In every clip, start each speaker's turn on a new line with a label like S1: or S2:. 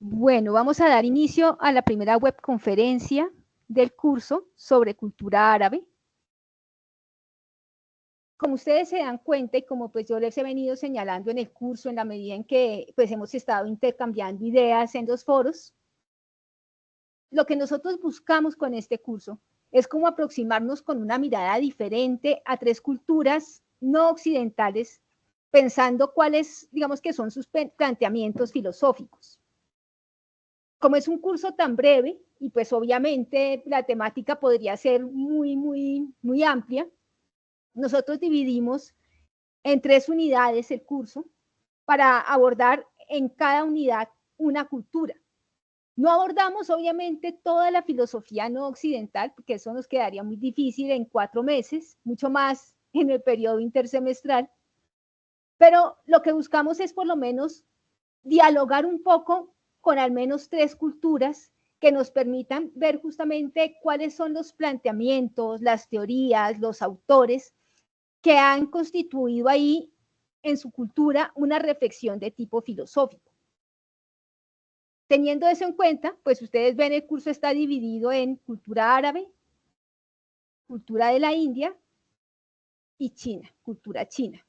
S1: Bueno, vamos a dar inicio a la primera webconferencia del curso sobre cultura árabe. Como ustedes se dan cuenta y como pues yo les he venido señalando en el curso en la medida en que pues hemos estado intercambiando ideas en los foros, lo que nosotros buscamos con este curso es como aproximarnos con una mirada diferente a tres culturas no occidentales, pensando cuáles, digamos que son sus planteamientos filosóficos. Como es un curso tan breve y pues obviamente la temática podría ser muy amplia, nosotros dividimos en 3 unidades el curso para abordar en cada unidad una cultura. No abordamos obviamente toda la filosofía no occidental, porque eso nos quedaría muy difícil en 4 meses, mucho más en el periodo intersemestral, pero lo que buscamos es por lo menos dialogar un poco con al menos 3 culturas que nos permitan ver justamente cuáles son los planteamientos, las teorías, los autores que han constituido ahí en su cultura una reflexión de tipo filosófico. Teniendo eso en cuenta, pues ustedes ven el curso está dividido en cultura árabe, cultura de la India y China, cultura china.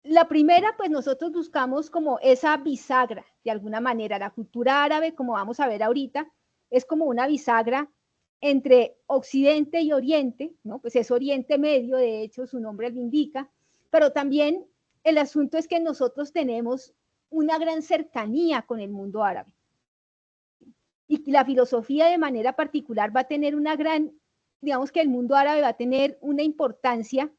S1: La primera, pues nosotros buscamos como esa bisagra, de alguna manera. La cultura árabe, como vamos a ver ahorita, es como una bisagra entre Occidente y Oriente, ¿no? Pues es Oriente Medio, de hecho su nombre lo indica, pero también el asunto es que nosotros tenemos una gran cercanía con el mundo árabe. Y la filosofía de manera particular va a tener una gran, digamos que el mundo árabe va a tener una importancia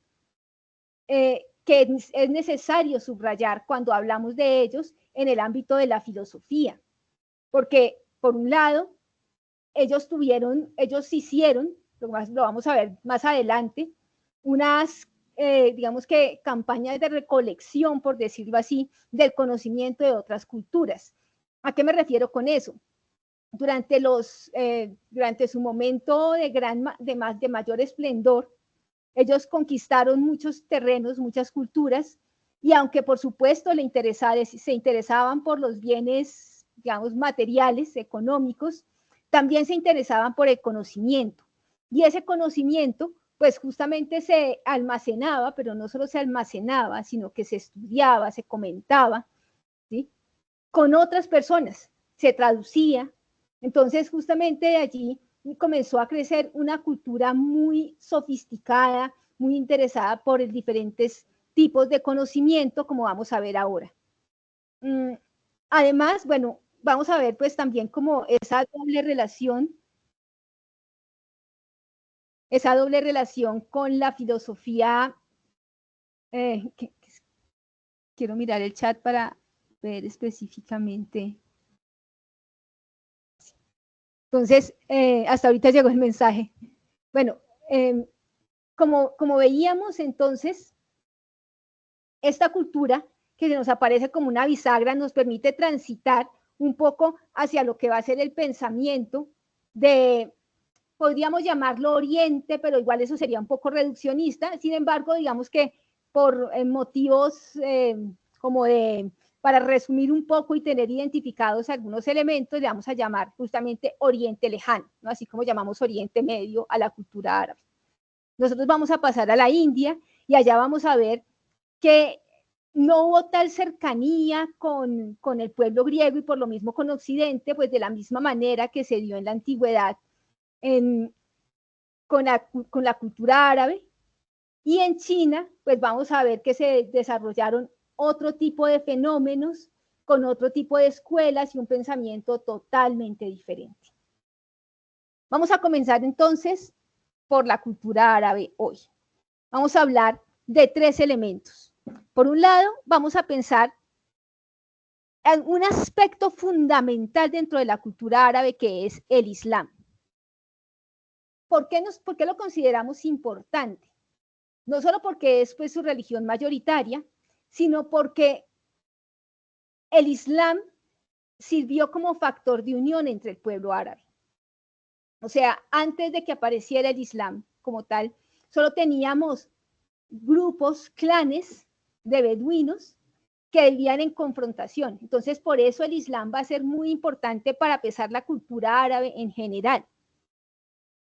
S1: que es necesario subrayar cuando hablamos de ellos en el ámbito de la filosofía. Porque, por un lado, ellos hicieron, lo vamos a ver más adelante, unas, digamos que, campañas de recolección, por decirlo así, del conocimiento de otras culturas. ¿A qué me refiero con eso? Durante su momento de mayor esplendor, ellos conquistaron muchos terrenos, muchas culturas, y aunque por supuesto se interesaban por los bienes, digamos, materiales, económicos, también se interesaban por el conocimiento. Y ese conocimiento, pues justamente se almacenaba, pero no solo se almacenaba, sino que se estudiaba, se comentaba, ¿sí? Con otras personas, se traducía. Entonces, justamente de allí comenzó a crecer una cultura muy sofisticada, muy interesada por diferentes tipos de conocimiento, como vamos a ver ahora. Además, bueno, vamos a ver pues también como esa doble relación con la filosofía. Quiero mirar el chat para ver específicamente. Entonces, hasta ahorita llegó el mensaje. Bueno, como veíamos entonces, esta cultura que se nos aparece como una bisagra nos permite transitar un poco hacia lo que va a ser el pensamiento de, podríamos llamarlo Oriente, pero igual eso sería un poco reduccionista. Sin embargo, digamos que por motivos como de, para resumir un poco y tener identificados algunos elementos, le vamos a llamar justamente Oriente Lejano, ¿no? Así como llamamos Oriente Medio a la cultura árabe. Nosotros vamos a pasar a la India y allá vamos a ver que no hubo tal cercanía con el pueblo griego y por lo mismo con Occidente, pues de la misma manera que se dio en la antigüedad con la cultura árabe. Y en China, pues vamos a ver que se desarrollaron otro tipo de fenómenos con otro tipo de escuelas y un pensamiento totalmente diferente. Vamos a comenzar entonces por la cultura árabe hoy. Vamos a hablar de 3 elementos. Por un lado, vamos a pensar en un aspecto fundamental dentro de la cultura árabe que es el Islam. ¿Por qué lo consideramos importante? No solo porque es pues, su religión mayoritaria, sino porque el Islam sirvió como factor de unión entre el pueblo árabe. O sea, antes de que apareciera el Islam como tal, solo teníamos grupos, clanes de beduinos que vivían en confrontación. Entonces, por eso el Islam va a ser muy importante para pesar la cultura árabe en general.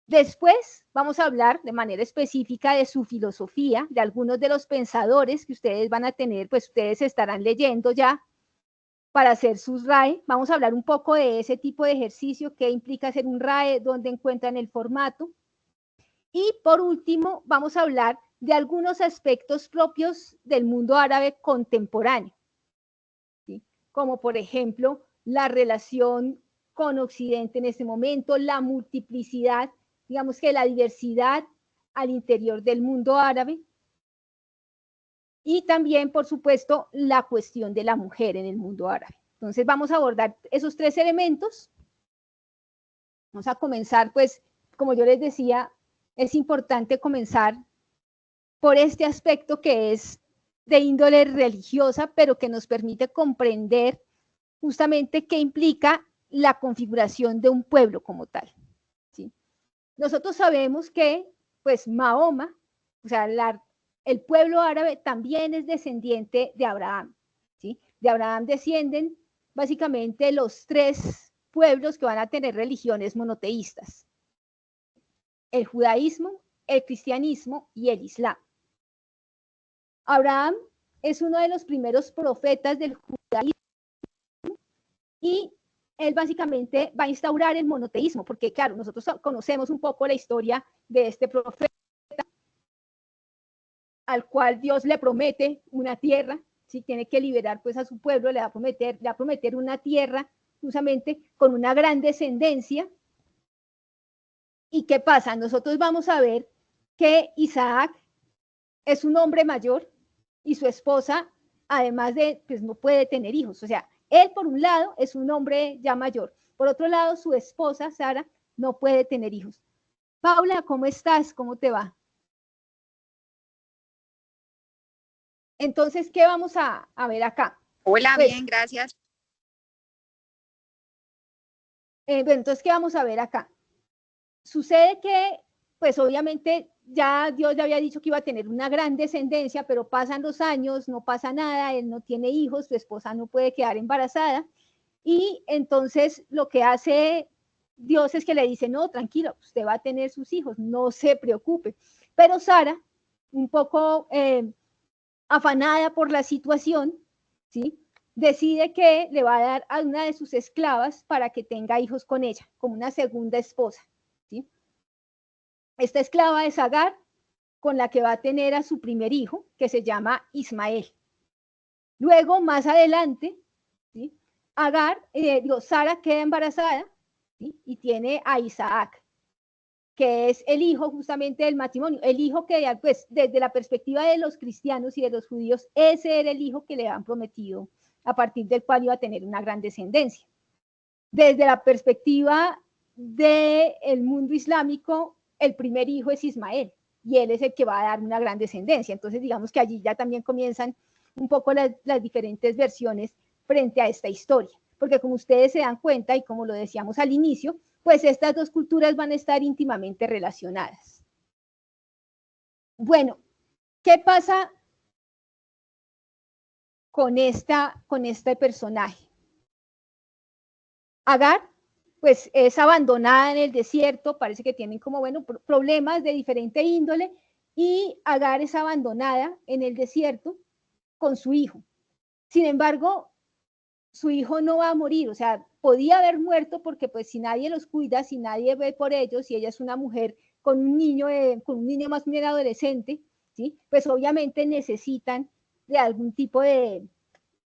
S1: Después vamos a hablar de manera específica de su filosofía, de algunos de los pensadores que ustedes van a tener, pues ustedes estarán leyendo ya para hacer sus RAE. Vamos a hablar un poco de ese tipo de ejercicio, qué implica hacer un RAE, dónde encuentran el formato. Y por último, vamos a hablar de algunos aspectos propios del mundo árabe contemporáneo, ¿sí? Como por ejemplo la relación con Occidente en este momento, la multiplicidad, digamos que la diversidad al interior del mundo árabe, y también, por supuesto, la cuestión de la mujer en el mundo árabe. Entonces vamos a abordar esos tres elementos. Vamos a comenzar, pues, como yo les decía, es importante comenzar por este aspecto que es de índole religiosa, pero que nos permite comprender justamente qué implica la configuración de un pueblo como tal, ¿sí? Nosotros sabemos que, pues, Mahoma, o sea, el pueblo árabe también es descendiente de Abraham, ¿sí? De Abraham descienden básicamente los tres pueblos que van a tener religiones monoteístas: el judaísmo, el cristianismo y el islam. Abraham es uno de los primeros profetas del judaísmo y él básicamente va a instaurar el monoteísmo, porque claro, nosotros conocemos un poco la historia de este profeta al cual Dios le promete una tierra, si tiene que liberar pues a su pueblo, le va a prometer una tierra justamente con una gran descendencia. ¿Y qué pasa? Nosotros vamos a ver que Isaac es un hombre mayor y su esposa, además de, pues no puede tener hijos. O sea, él por un lado es un hombre ya mayor, por otro lado su esposa, Sara, no puede tener hijos. Paula, ¿cómo estás? ¿Cómo te va? Entonces, ¿qué vamos a ver acá?
S2: Hola,
S1: Pues,
S2: bien, gracias.
S1: bueno, entonces, ¿qué vamos a ver acá? Sucede que, pues obviamente ya Dios le había dicho que iba a tener una gran descendencia, pero pasan los años, no pasa nada, él no tiene hijos, su esposa no puede quedar embarazada, y entonces lo que hace Dios es que le dice, no, tranquilo, usted va a tener sus hijos, no se preocupe. Pero Sara, un poco afanada por la situación, ¿sí?, decide que le va a dar a una de sus esclavas para que tenga hijos con ella, como una segunda esposa, ¿sí? Esta esclava es Agar, con la que va a tener a su primer hijo, que se llama Ismael. Luego, más adelante, ¿sí?, Sara queda embarazada, ¿sí?, y tiene a Isaac, que es el hijo justamente del matrimonio, el hijo que, pues, desde la perspectiva de los cristianos y de los judíos, ese era el hijo que le han prometido, a partir del cual iba a tener una gran descendencia. Desde la perspectiva del mundo islámico, el primer hijo es Ismael, y él es el que va a dar una gran descendencia. Entonces, digamos que allí ya también comienzan un poco las diferentes versiones frente a esta historia, porque como ustedes se dan cuenta, y como lo decíamos al inicio, pues estas dos culturas van a estar íntimamente relacionadas. Bueno, ¿qué pasa con este personaje? Agar, pues es abandonada en el desierto, parece que tienen como, bueno, problemas de diferente índole, y Agar es abandonada en el desierto con su hijo. Sin embargo, su hijo no va a morir, o sea, podía haber muerto porque pues si nadie los cuida, si nadie ve por ellos, si ella es una mujer con un niño más bien adolescente, ¿sí?, pues obviamente necesitan de algún tipo de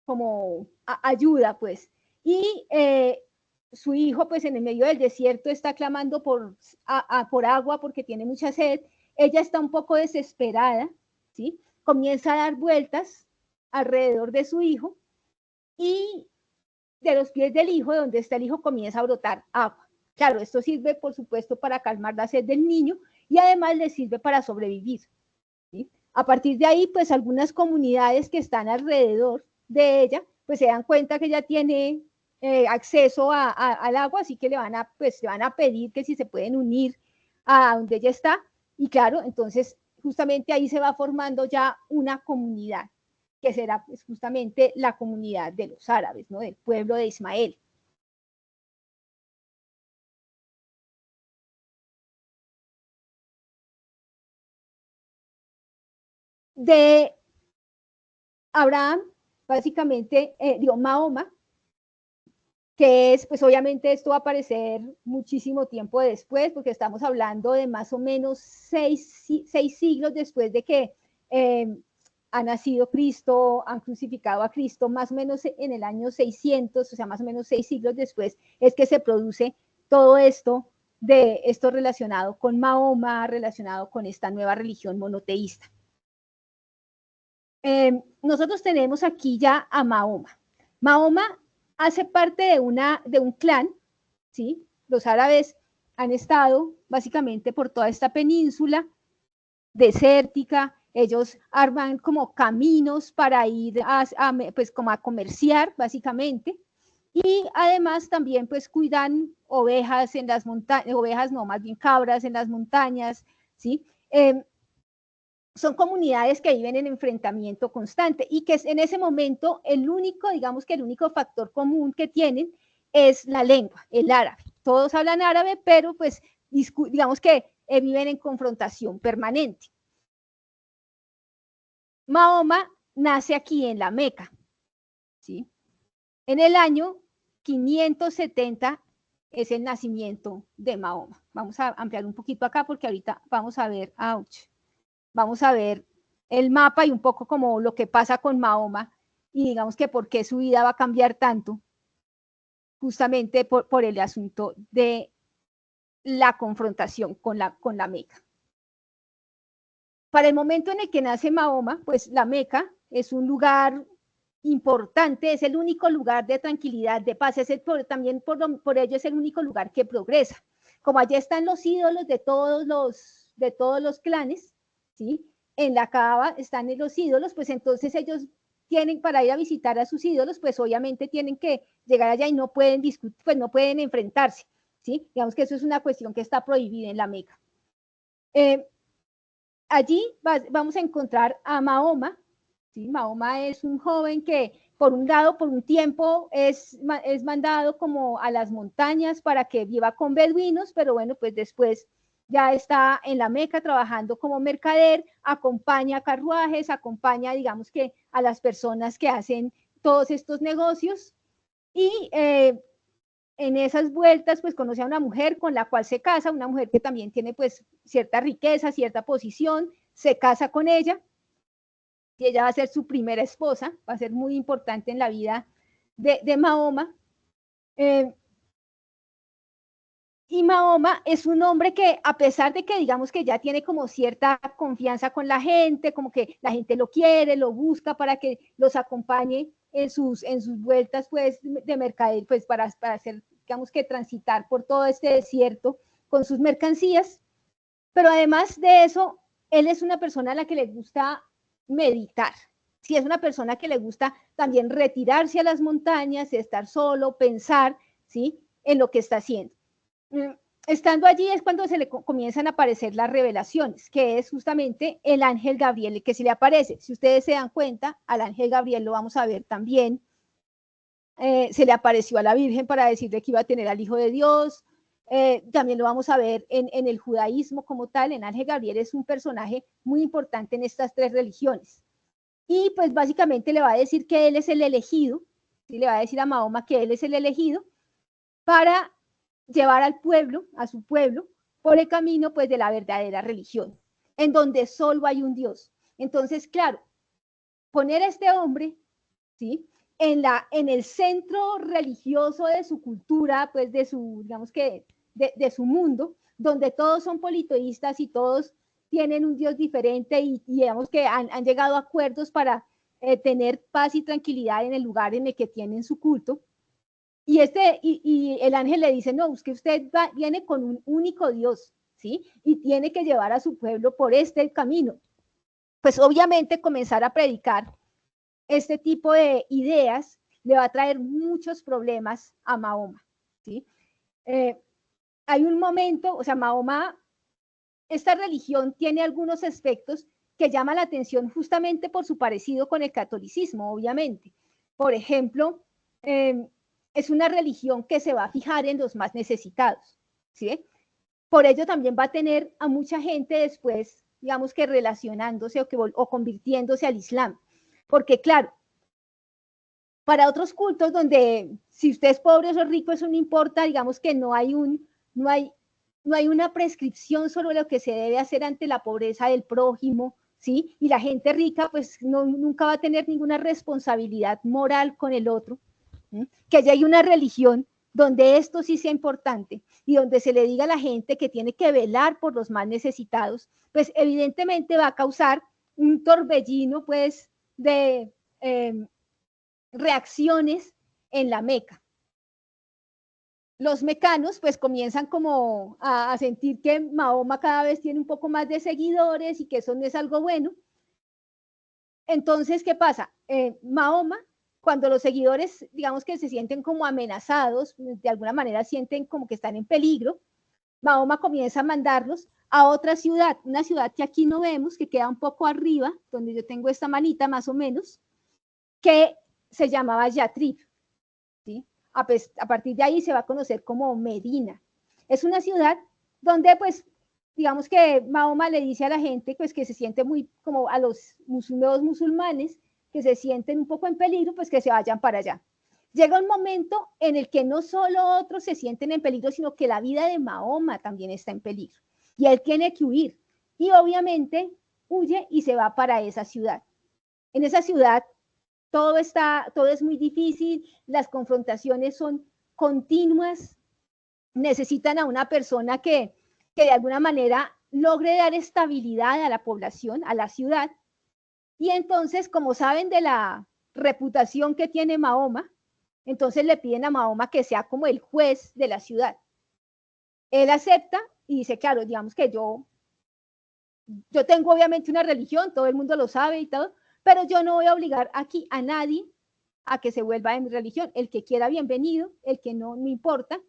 S1: como ayuda, pues. Y su hijo, pues en el medio del desierto está clamando por agua porque tiene mucha sed. Ella está un poco desesperada, ¿sí? Comienza a dar vueltas alrededor de su hijo, y de los pies del hijo, de donde está el hijo, comienza a brotar agua. Claro, esto sirve, por supuesto, para calmar la sed del niño, y además le sirve para sobrevivir, ¿sí? A partir de ahí, pues algunas comunidades que están alrededor de ella, pues se dan cuenta que ella tiene acceso al agua, así que le van a pedir que si se pueden unir a donde ella está, y claro, entonces justamente ahí se va formando ya una comunidad. que será pues, justamente la comunidad de los árabes, ¿no? Del pueblo de Ismael. De Abraham, básicamente, Mahoma, que es, pues obviamente esto va a aparecer muchísimo tiempo después, porque estamos hablando de más o menos 6 siglos después de que ha nacido Cristo, han crucificado a Cristo, más o menos en el año 600, o sea, más o menos 6 siglos después, es que se produce todo esto de esto relacionado con Mahoma, relacionado con esta nueva religión monoteísta. Nosotros tenemos aquí ya a Mahoma. Mahoma hace parte de un clan, ¿sí? Los árabes han estado básicamente por toda esta península desértica, ellos arman como caminos para ir pues como a comerciar básicamente, y además también pues cuidan ovejas en las montañas, ovejas no, más bien cabras en las montañas, ¿sí? Son comunidades que viven en enfrentamiento constante y que en ese momento el único, digamos que el único factor común que tienen es la lengua, el árabe. Todos hablan árabe, pero pues digamos que viven en confrontación permanente. Mahoma nace aquí en la Meca, ¿sí? En el año 570 es el nacimiento de Mahoma. Vamos a ampliar un poquito acá porque ahorita vamos a ver, vamos a ver el mapa y un poco como lo que pasa con Mahoma y digamos que por qué su vida va a cambiar tanto, justamente por el asunto de la confrontación con la Meca. Para el momento en el que nace Mahoma, pues la Meca es un lugar importante, es el único lugar de tranquilidad, de paz, también por ello es el único lugar que progresa. Como allá están los ídolos de todos los clanes, ¿sí? En la Kaaba están los ídolos, pues entonces ellos tienen para ir a visitar a sus ídolos, pues obviamente tienen que llegar allá y no pueden discutir, pues no pueden enfrentarse, ¿sí? Digamos que eso es una cuestión que está prohibida en la Meca. Allí vamos a encontrar a Mahoma, ¿sí? Mahoma es un joven que por un lado, por un tiempo es mandado como a las montañas para que viva con beduinos, pero bueno, pues después ya está en la Meca trabajando como mercader, acompaña carruajes, acompaña, digamos que a las personas que hacen todos estos negocios y en esas vueltas pues conoce a una mujer con la cual se casa, una mujer que también tiene pues cierta riqueza, cierta posición, se casa con ella y ella va a ser su primera esposa, va a ser muy importante en la vida de Mahoma. Y Mahoma es un hombre que, a pesar de que digamos que ya tiene como cierta confianza con la gente, como que la gente lo quiere, lo busca para que los acompañe en sus vueltas pues, de mercader, pues para hacer, digamos que transitar por todo este desierto con sus mercancías. Pero además de eso, él es una persona a la que le gusta meditar. Si es una persona que le gusta también retirarse a las montañas, estar solo, pensar, ¿sí? En lo que está haciendo. Estando allí es cuando se le comienzan a aparecer las revelaciones, que es justamente el ángel Gabriel el que se le aparece. Si ustedes se dan cuenta, al ángel Gabriel lo vamos a ver también. Se le apareció a la Virgen para decirle que iba a tener al Hijo de Dios. También lo vamos a ver en el judaísmo como tal. El ángel Gabriel es un personaje muy importante en estas tres religiones. Y pues básicamente le va a decir que él es el elegido, ¿sí? Le va a decir a Mahoma que él es el elegido para llevar al pueblo, a su pueblo, por el camino pues de la verdadera religión, en donde solo hay un Dios. Entonces, claro, poner a este hombre, ¿sí? En el centro religioso de su cultura, pues de su, digamos que, de su mundo, donde todos son politeístas y todos tienen un Dios diferente y digamos que han llegado a acuerdos para tener paz y tranquilidad en el lugar en el que tienen su culto. Y el ángel le dice, no, es que usted viene con un único Dios, ¿sí? Y tiene que llevar a su pueblo por este camino. Pues obviamente comenzar a predicar este tipo de ideas le va a traer muchos problemas a Mahoma, ¿sí? Hay un momento, o sea, Mahoma, esta religión tiene algunos aspectos que llama la atención justamente por su parecido con el catolicismo, obviamente. Por ejemplo, es una religión que se va a fijar en los más necesitados, ¿sí? Por ello también va a tener a mucha gente después, digamos que relacionándose o convirtiéndose al Islam. Porque claro, para otros cultos donde si usted es pobre o rico, eso no importa, digamos que no hay una prescripción sobre lo que se debe hacer ante la pobreza del prójimo, ¿sí? Y la gente rica pues nunca va a tener ninguna responsabilidad moral con el otro. ¿Sí? Que haya una religión donde esto sí sea importante y donde se le diga a la gente que tiene que velar por los más necesitados, pues evidentemente va a causar un torbellino pues de reacciones en la Meca. Los mecanos pues comienzan como a sentir que Mahoma cada vez tiene un poco más de seguidores y que eso no es algo bueno. Entonces, ¿qué pasa? Mahoma, cuando los seguidores, digamos que se sienten como amenazados, de alguna manera sienten como que están en peligro, Mahoma comienza a mandarlos a otra ciudad, una ciudad que aquí no vemos, que queda un poco arriba, donde yo tengo esta manita más o menos, que se llamaba Yatrib, ¿sí? A partir de ahí se va a conocer como Medina. Es una ciudad donde pues digamos que Mahoma le dice a la gente pues que se siente muy como a los nuevos musulmanes que se sienten un poco en peligro, pues que se vayan para allá. Llega un momento en el que no solo otros se sienten en peligro, sino que la vida de Mahoma también está en peligro. Y él tiene que huir. Y obviamente huye y se va para esa ciudad. En esa ciudad todo es muy difícil, las confrontaciones son continuas, necesitan a una persona que de alguna manera logre dar estabilidad a la población, a la ciudad. Y entonces, como saben de la reputación que tiene Mahoma, entonces le piden a Mahoma que sea como el juez de la ciudad. Él acepta y dice, claro, digamos que yo tengo obviamente una religión, todo el mundo lo sabe y todo, pero yo no voy a obligar aquí a nadie a que se vuelva de mi religión. El que quiera, bienvenido, el que no, no importa.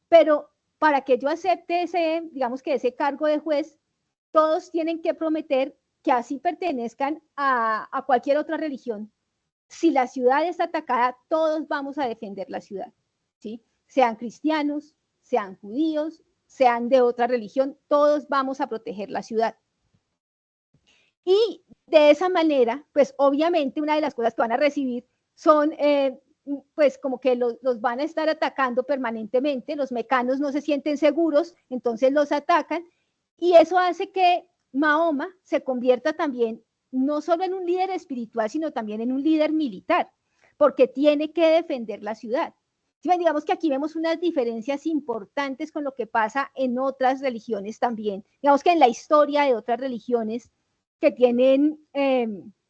S1: Pero para que yo acepte digamos que ese cargo de juez, todos tienen que prometer que así pertenezcan a cualquier otra religión. Si la ciudad está atacada, todos vamos a defender la ciudad, ¿sí? Sean cristianos, sean judíos, sean de otra religión, todos vamos a proteger la ciudad. Y de esa manera, pues obviamente una de las cosas que van a recibir son, pues como que los van a estar atacando permanentemente, los mecanos no se sienten seguros, entonces los atacan, y eso hace que Mahoma se convierta también no solo en un líder espiritual, sino también en un líder militar, porque tiene que defender la ciudad. Digamos que aquí vemos unas diferencias importantes con lo que pasa en otras religiones también. Digamos que en la historia de otras religiones que tienen,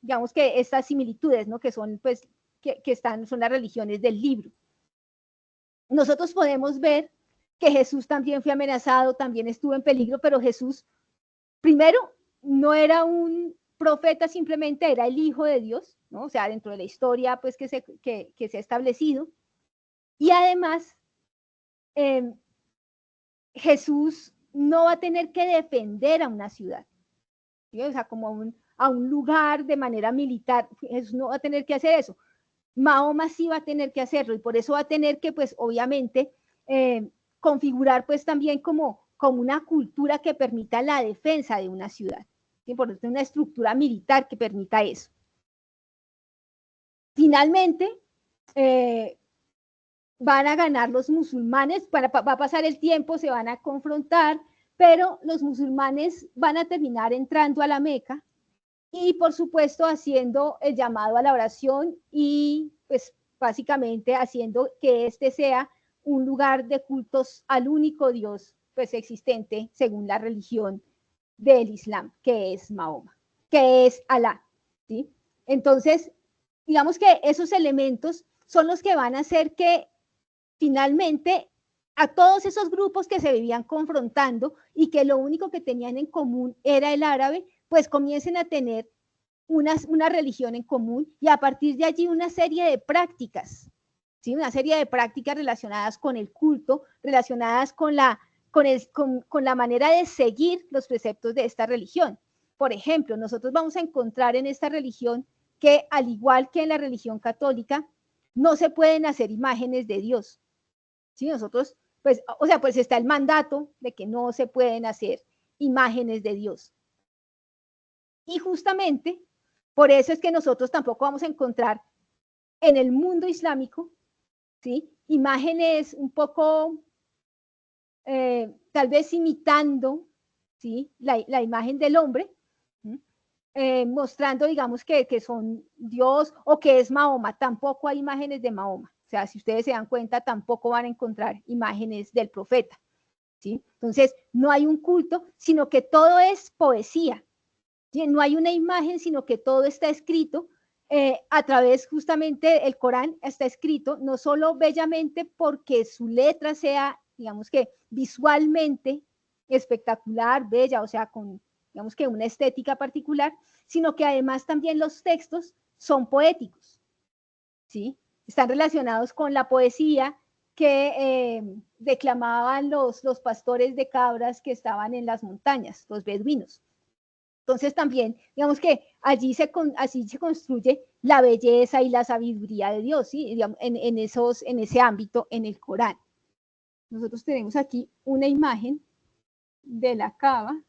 S1: digamos que estas similitudes, ¿no? Que son, pues, son las religiones del libro. Nosotros podemos ver que Jesús también fue amenazado, también estuvo en peligro, pero Jesús, primero, no era un profeta, simplemente era el Hijo de Dios, ¿no? O sea, dentro de la historia, pues, que se ha establecido. Y además, Jesús no va a tener que defender a una ciudad, ¿sí? O sea, como a un lugar de manera militar, Jesús no va a tener que hacer eso. Mahoma sí va a tener que hacerlo y por eso va a tener que, pues, obviamente, configurar, pues, también como una cultura que permita la defensa de una ciudad, ¿sí? Por eso una estructura militar que permita eso. Finalmente, van a ganar los musulmanes, va a pasar el tiempo, se van a confrontar, pero los musulmanes van a terminar entrando a la Meca y por supuesto haciendo el llamado a la oración y pues básicamente haciendo que este sea un lugar de cultos al único Dios pues existente según la religión del Islam, que es Mahoma, que es Alá, ¿sí? Entonces, digamos que esos elementos son los que van a hacer que finalmente a todos esos grupos que se vivían confrontando y que lo único que tenían en común era el árabe, pues comiencen a tener una religión en común y a partir de allí una serie de prácticas, ¿sí? Una serie de prácticas relacionadas con el culto, relacionadas con la manera de seguir los preceptos de esta religión. por ejemplo, nosotros vamos a encontrar en esta religión que, al igual que en la religión católica, no se pueden hacer imágenes de Dios. ¿Sí? Nosotros, pues, o sea, pues está el mandato de que no se pueden hacer imágenes de Dios. Y justamente por eso es que nosotros tampoco vamos a encontrar en el mundo islámico, ¿sí?, imágenes un poco, tal vez imitando, ¿sí?, la imagen del hombre, mostrando, digamos, que son Dios o que es Mahoma. Tampoco hay imágenes de Mahoma. O sea, si ustedes se dan cuenta, tampoco van a encontrar imágenes del profeta, ¿sí? Entonces, no hay un culto, sino que todo es poesía. ¿Sí? No hay una imagen, sino que todo está escrito a través, justamente, el Corán está escrito no solo bellamente porque su letra sea, digamos que visualmente espectacular, bella, o sea, con, digamos que una estética particular, sino que además también los textos son poéticos, ¿sí? Están relacionados con la poesía que declamaban los pastores de cabras que estaban en las montañas, los beduinos. Entonces también, digamos que allí así se construye la belleza y la sabiduría de Dios, ¿sí? Digamos, en ese ámbito, en el Corán. Nosotros tenemos aquí una imagen de la Kaaba.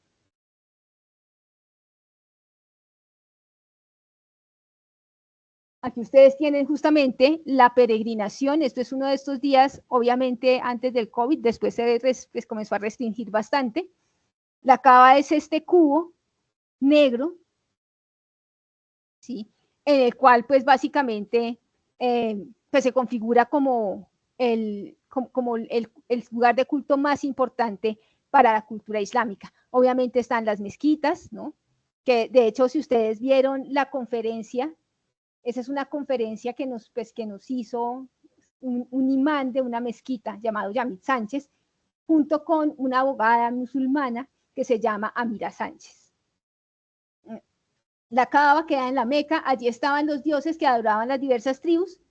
S1: Aquí ustedes tienen justamente la peregrinación. Esto es uno de estos días, obviamente antes del COVID, después pues comenzó a restringir bastante. La Kaaba es este cubo negro, ¿sí?, en el cual pues básicamente pues se configura como el lugar de culto más importante para la cultura islámica. Obviamente están las mezquitas, ¿no?, que de hecho, si ustedes vieron la conferencia, esa es una conferencia que nos hizo un imán de una mezquita llamado Yamit Sánchez, junto con una abogada musulmana que se llama Amira Sánchez. La Kaaba queda en la Meca, allí estaban los dioses que adoraban las diversas tribus,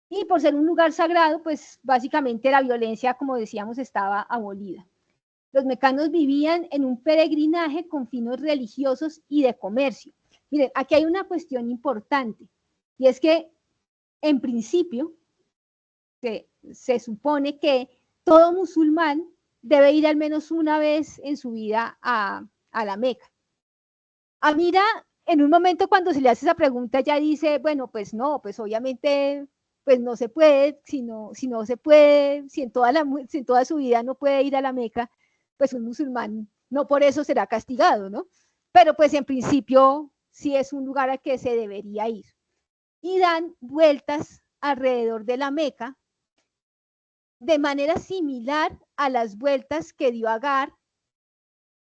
S1: y por ser un lugar sagrado, pues básicamente la violencia, como decíamos, estaba abolida. Los mecanos vivían en un peregrinaje con fines religiosos y de comercio. Miren, aquí hay una cuestión importante, y es que, en principio, se supone que todo musulmán debe ir al menos una vez en su vida a la Meca. Amira, en un momento cuando se le hace esa pregunta, ya dice, bueno, pues no, pues obviamente, pues no se puede, si no se puede, si en toda su vida no puede ir a la Meca, pues un musulmán no por eso será castigado, ¿no? Pero pues en principio sí es un lugar al que se debería ir. Y dan vueltas alrededor de la Meca de manera similar a las vueltas que dio Agar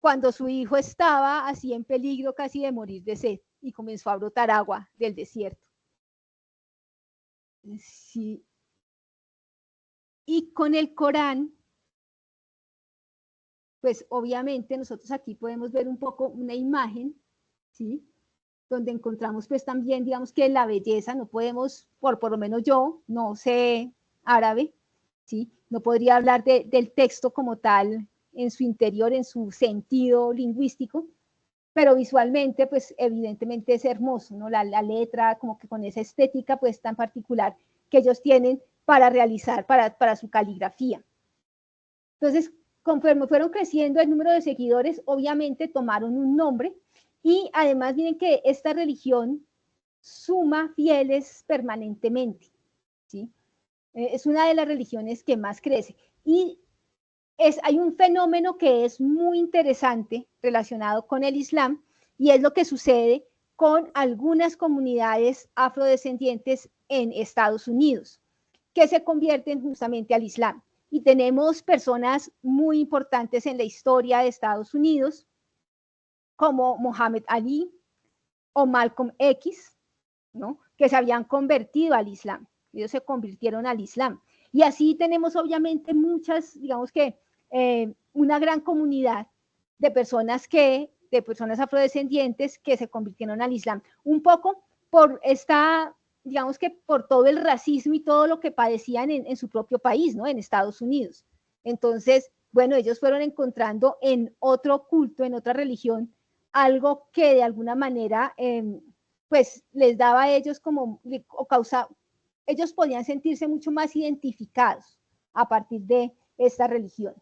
S1: cuando su hijo estaba así en peligro casi de morir de sed y comenzó a brotar agua del desierto. Sí. Y con el Corán, pues obviamente nosotros aquí podemos ver un poco una imagen, ¿sí?, donde encontramos pues también, digamos que la belleza, no podemos, por lo menos yo, no sé árabe, ¿sí?, no podría hablar del texto como tal en su interior, en su sentido lingüístico, pero visualmente, pues evidentemente es hermoso, ¿no? La letra, como que con esa estética, pues tan particular que ellos tienen para realizar, para su caligrafía. Entonces, conforme fueron creciendo el número de seguidores, obviamente tomaron un nombre, y además miren que esta religión suma fieles permanentemente, ¿sí? Es una de las religiones que más crece, y hay un fenómeno que es muy interesante relacionado con el Islam, y es lo que sucede con algunas comunidades afrodescendientes en Estados Unidos, que se convierten justamente al Islam. Y tenemos personas muy importantes en la historia de Estados Unidos, como Muhammad Ali o Malcolm X, ¿no?, que se habían convertido al Islam. Ellos se convirtieron al Islam. Y así tenemos obviamente muchas, digamos que una gran comunidad de personas afrodescendientes que se convirtieron al Islam, un poco por digamos que por todo el racismo y todo lo que padecían en su propio país, ¿no?, en Estados Unidos. Entonces, bueno, ellos fueron encontrando en otro culto, en otra religión, algo que de alguna manera pues les daba a ellos como, o causa, ellos podían sentirse mucho más identificados a partir de esta religión.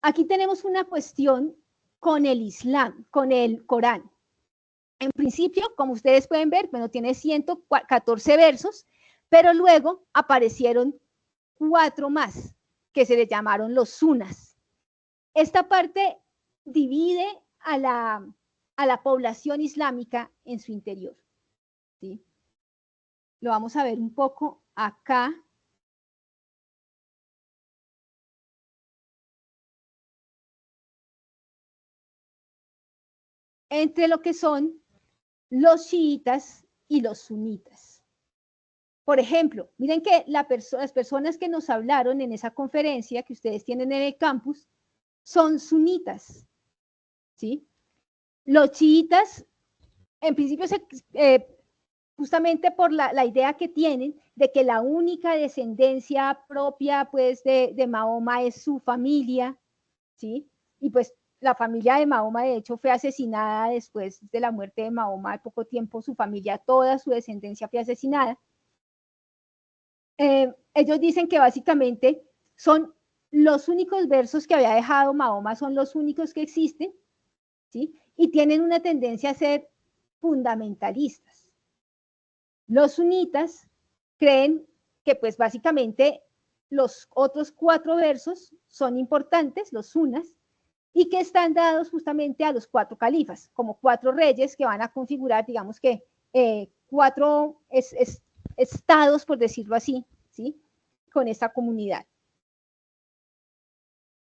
S1: Aquí tenemos una cuestión con el Islam, con el Corán. En principio, como ustedes pueden ver, bueno, tiene 114 versos, pero luego aparecieron 4 más, que se les llamaron los sunas. Esta parte divide a la población islámica en su interior, ¿sí? Lo vamos a ver un poco acá. Entre lo que son los chiitas y los sunitas. Por ejemplo, miren que las personas que nos hablaron en esa conferencia que ustedes tienen en el campus son sunitas, ¿sí? Los chiitas, en principio, justamente por la idea que tienen de que la única descendencia propia, pues, de Mahoma es su familia, ¿sí? Y pues la familia de Mahoma, de hecho, fue asesinada después de la muerte de Mahoma, de poco tiempo, su familia, toda su descendencia fue asesinada. Ellos dicen que básicamente son los únicos versos que había dejado Mahoma, son los únicos que existen, ¿sí? Y tienen una tendencia a ser fundamentalistas. Los sunitas creen que pues básicamente los otros 4 versos son importantes, los sunas, y que están dados justamente a los 4 califas, como 4 reyes que van a configurar, digamos que 4 estados, por decirlo así, ¿sí? Con esta comunidad.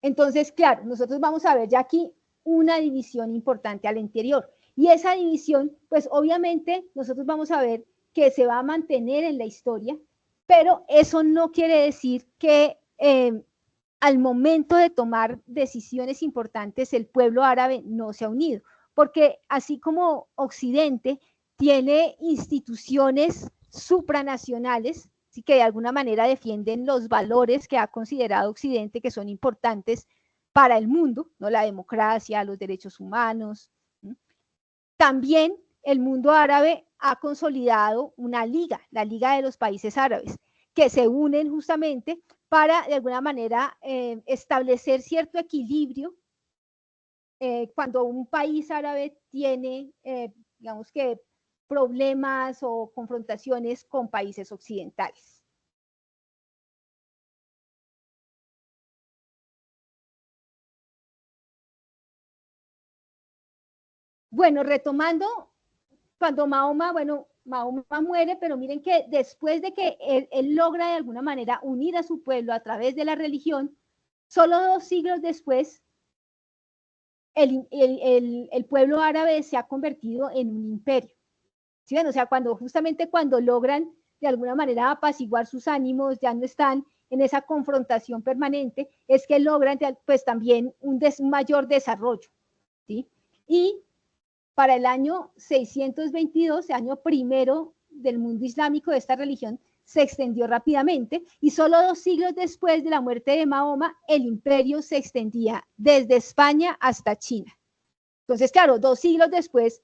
S1: Entonces, claro, nosotros vamos a ver ya aquí una división importante al interior. Y esa división, pues obviamente nosotros vamos a ver que se va a mantener en la historia, pero eso no quiere decir que al momento de tomar decisiones importantes el pueblo árabe no se ha unido, porque así como Occidente tiene instituciones supranacionales, ¿sí? Que de alguna manera defienden los valores que ha considerado Occidente que son importantes para el mundo, ¿no? La democracia, los derechos humanos. ¿Sí? También el mundo árabe ha consolidado una liga, la Liga de los Países Árabes, que se unen justamente para, de alguna manera, establecer cierto equilibrio cuando un país árabe tiene, digamos que, problemas o confrontaciones con países occidentales. Bueno, retomando, cuando Mahoma, bueno, Mahoma muere, pero miren que después de que él logra de alguna manera unir a su pueblo a través de la religión, solo 2 siglos después, el pueblo árabe se ha convertido en un imperio. ¿Sí ven? O sea, justamente cuando logran de alguna manera apaciguar sus ánimos, ya no están en esa confrontación permanente, es que logran pues también un mayor desarrollo, ¿sí? Y para el año 622, año primero del mundo islámico de esta religión, se extendió rápidamente y solo 2 siglos después de la muerte de Mahoma, el imperio se extendía desde España hasta China. Entonces, claro, 2 siglos después,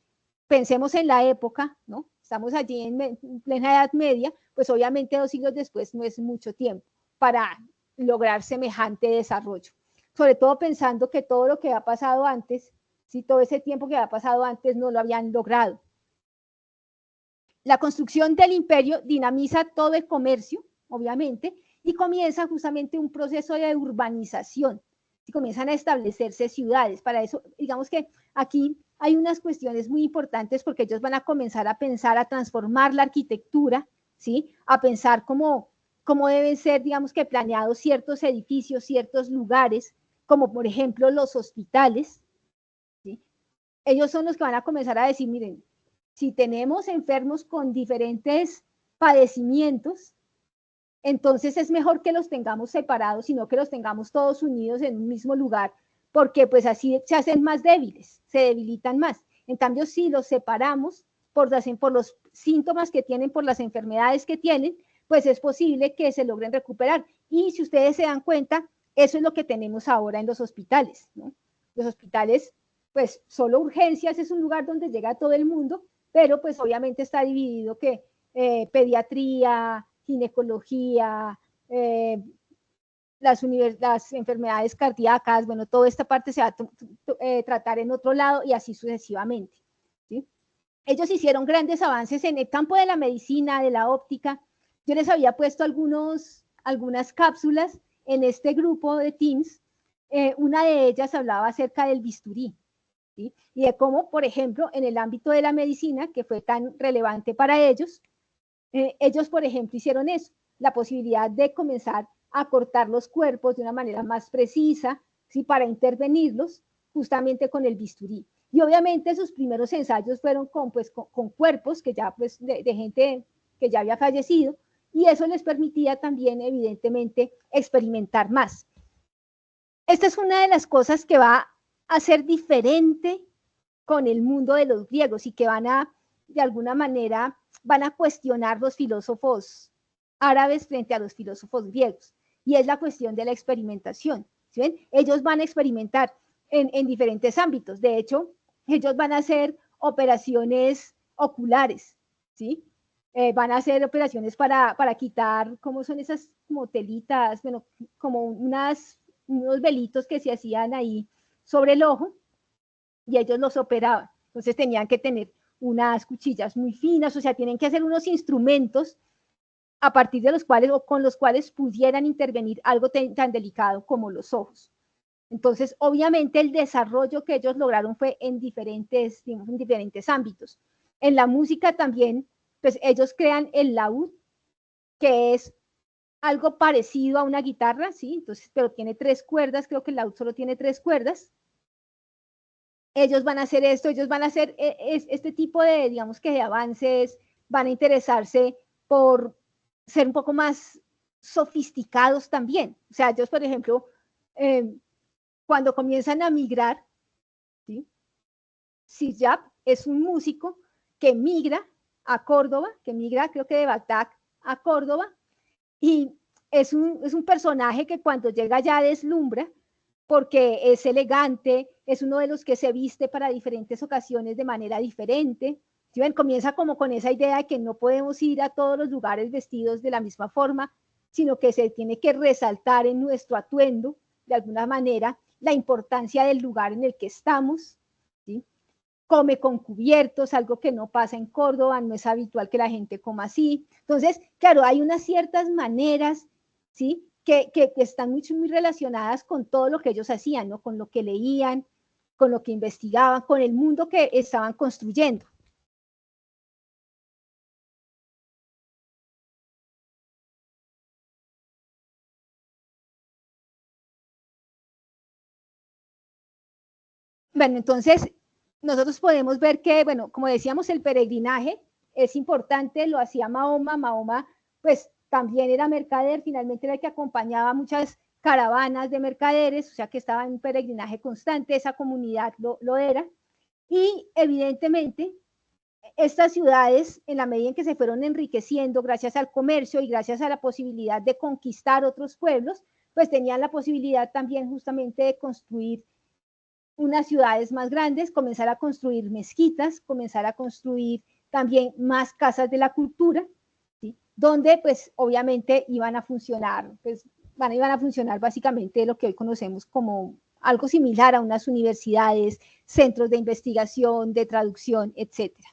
S1: pensemos en la época, ¿no? Estamos allí en plena Edad Media, pues obviamente 2 siglos después no es mucho tiempo para lograr semejante desarrollo. Sobre todo pensando que todo lo que ha pasado antes, si todo ese tiempo que había pasado antes no lo habían logrado. La construcción del imperio dinamiza todo el comercio, obviamente, y comienza justamente un proceso de urbanización. Y comienzan a establecerse ciudades. Para eso, digamos que aquí hay unas cuestiones muy importantes porque ellos van a comenzar a pensar, a transformar la arquitectura, ¿sí? A pensar cómo deben ser, digamos que planeados ciertos edificios, ciertos lugares, como por ejemplo los hospitales, ¿sí? Ellos son los que van a comenzar a decir, miren, si tenemos enfermos con diferentes padecimientos, entonces es mejor que los tengamos separados, sino que los tengamos todos unidos en un mismo lugar, porque pues así se hacen más débiles, se debilitan más. En cambio, si los separamos por los síntomas que tienen, por las enfermedades que tienen, pues es posible que se logren recuperar. Y si ustedes se dan cuenta, eso es lo que tenemos ahora en los hospitales, ¿no? Los hospitales, pues solo urgencias es un lugar donde llega todo el mundo, pero pues obviamente está dividido que pediatría, ginecología, las enfermedades cardíacas, bueno, toda esta parte se va a tratar en otro lado y así sucesivamente, ¿sí? Ellos hicieron grandes avances en el campo de la medicina, de la óptica. Yo les había puesto algunas cápsulas en este grupo de Teams. Una de ellas hablaba acerca del bisturí, ¿sí? Y de cómo, por ejemplo, en el ámbito de la medicina, que fue tan relevante para ellos, ellos, por ejemplo, hicieron eso, la posibilidad de comenzar a cortar los cuerpos de una manera más precisa, ¿sí? Para intervenirlos justamente con el bisturí. Y obviamente sus primeros ensayos fueron con cuerpos que ya, pues, de gente que ya había fallecido, y eso les permitía también, evidentemente, experimentar más. Esta es una de las cosas que va a ser diferente con el mundo de los griegos y que van a, de alguna manera, van a cuestionar los filósofos árabes frente a los filósofos griegos, y es la cuestión de la experimentación. ¿Sí ven? Ellos van a experimentar en diferentes ámbitos. De hecho, ellos van a hacer operaciones oculares, ¿sí? Van a hacer operaciones para quitar, ¿cómo son esas como telitas? Bueno, como unos velitos que se hacían ahí sobre el ojo, y ellos los operaban. Entonces tenían que tener unas cuchillas muy finas, o sea, tienen que hacer unos instrumentos a partir de los cuales o con los cuales pudieran intervenir algo tan delicado como los ojos. Entonces, obviamente, el desarrollo que ellos lograron fue en diferentes ámbitos. En la música también, pues ellos crean el laúd, que es algo parecido a una guitarra, ¿sí? Entonces, pero tiene 3 cuerdas, creo que el laúd solo tiene 3 cuerdas. Ellos van a hacer esto, ellos van a hacer este tipo de, digamos que de avances, van a interesarse por ser un poco más sofisticados también. O sea, ellos, por ejemplo, cuando comienzan a migrar, ¿sí? Siyab es un músico que migra a Córdoba, que migra creo que de Bagdad a Córdoba, y es un personaje que cuando llega ya deslumbra, porque es elegante, es uno de los que se viste para diferentes ocasiones de manera diferente. ¿Sí ven? Comienza como con esa idea de que no podemos ir a todos los lugares vestidos de la misma forma, sino que se tiene que resaltar en nuestro atuendo, de alguna manera, la importancia del lugar en el que estamos, ¿sí? Come con cubiertos, algo que no pasa en Córdoba, no es habitual que la gente coma así. Entonces, claro, hay unas ciertas maneras, ¿sí? Que están muy relacionadas con todo lo que ellos hacían, ¿no? Con lo que leían, con lo que investigaban, con el mundo que estaban construyendo. Bueno, entonces nosotros podemos ver que, bueno, como decíamos, el peregrinaje es importante, lo hacía Mahoma. Mahoma, pues también era mercader, finalmente era el que acompañaba muchas caravanas de mercaderes, o sea que estaba en un peregrinaje constante, esa comunidad lo era. Y evidentemente, estas ciudades, en la medida en que se fueron enriqueciendo gracias al comercio y gracias a la posibilidad de conquistar otros pueblos, pues tenían la posibilidad también justamente de construir unas ciudades más grandes, comenzar a construir mezquitas, comenzar a construir también más casas de la cultura, ¿sí? Donde pues obviamente iban a funcionar, pues iban a funcionar básicamente lo que hoy conocemos como algo similar a unas universidades, centros de investigación, de traducción, etcétera.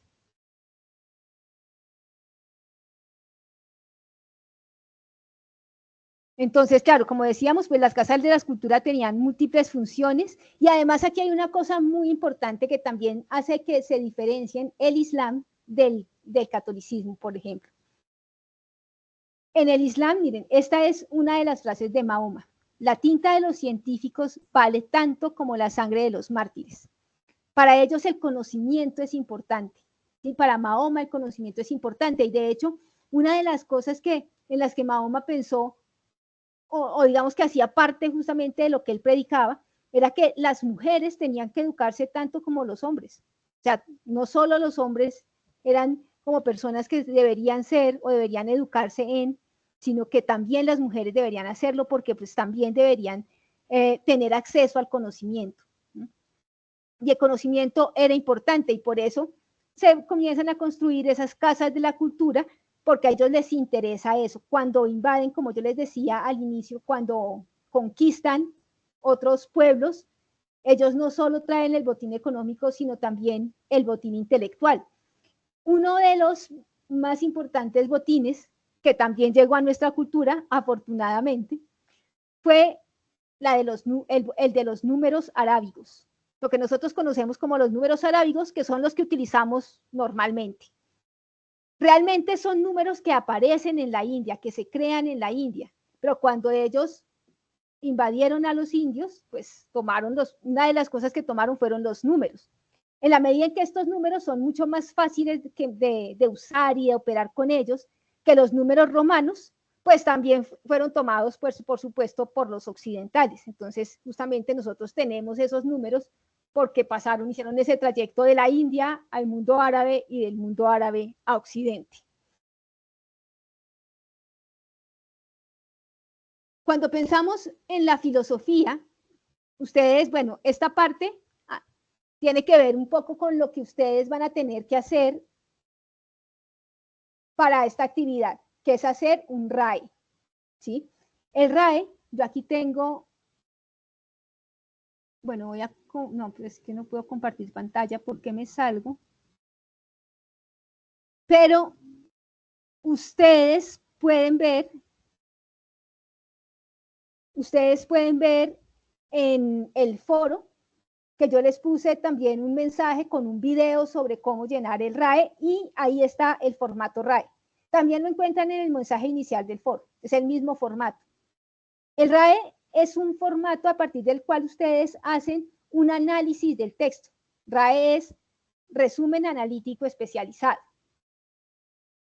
S1: Entonces, claro, como decíamos, pues las casas de la escultura tenían múltiples funciones, y además aquí hay una cosa muy importante que también hace que se diferencien el Islam del catolicismo, por ejemplo. En el Islam, miren, esta es una de las frases de Mahoma: la tinta de los científicos vale tanto como la sangre de los mártires. Para ellos el conocimiento es importante, ¿sí? Para Mahoma el conocimiento es importante, y de hecho, una de las cosas en las que Mahoma pensó, o digamos que hacía parte justamente de lo que él predicaba, era que las mujeres tenían que educarse tanto como los hombres. O sea, no solo los hombres eran como personas que deberían ser o deberían educarse en, sino que también las mujeres deberían hacerlo, porque pues también deberían tener acceso al conocimiento. y el conocimiento era importante, y por eso se comienzan a construir esas casas de la cultura, porque a ellos les interesa eso. Cuando invaden, como yo les decía al inicio, cuando conquistan otros pueblos, ellos no solo traen el botín económico, sino también el botín intelectual. Uno de los más importantes botines, que también llegó a nuestra cultura, afortunadamente, fue el de los números arábigos, lo que nosotros conocemos como los números arábigos, que son los que utilizamos normalmente. Realmente son números que aparecen en la India, que se crean en la India, pero cuando ellos invadieron a los indios, pues una de las cosas que tomaron fueron los números. En la medida en que estos números son mucho más fáciles de usar y de operar con ellos que los números romanos, pues también fueron tomados, pues, por supuesto, por los occidentales. Entonces, justamente nosotros tenemos esos números porque hicieron ese trayecto de la India al mundo árabe y del mundo árabe a Occidente. Cuando pensamos en la filosofía, ustedes, bueno, esta parte tiene que ver un poco con lo que ustedes van a tener que hacer para esta actividad, que es hacer un RAE, ¿sí? El RAE, yo aquí tengo, bueno, no, pues es que no puedo compartir pantalla porque me salgo, pero ustedes pueden ver en el foro que yo les puse también un mensaje con un video sobre cómo llenar el RAE, y ahí está el formato RAE. También lo encuentran en el mensaje inicial del foro, es el mismo formato. El RAE es un formato a partir del cual ustedes hacen un análisis del texto. RAE es resumen analítico especializado,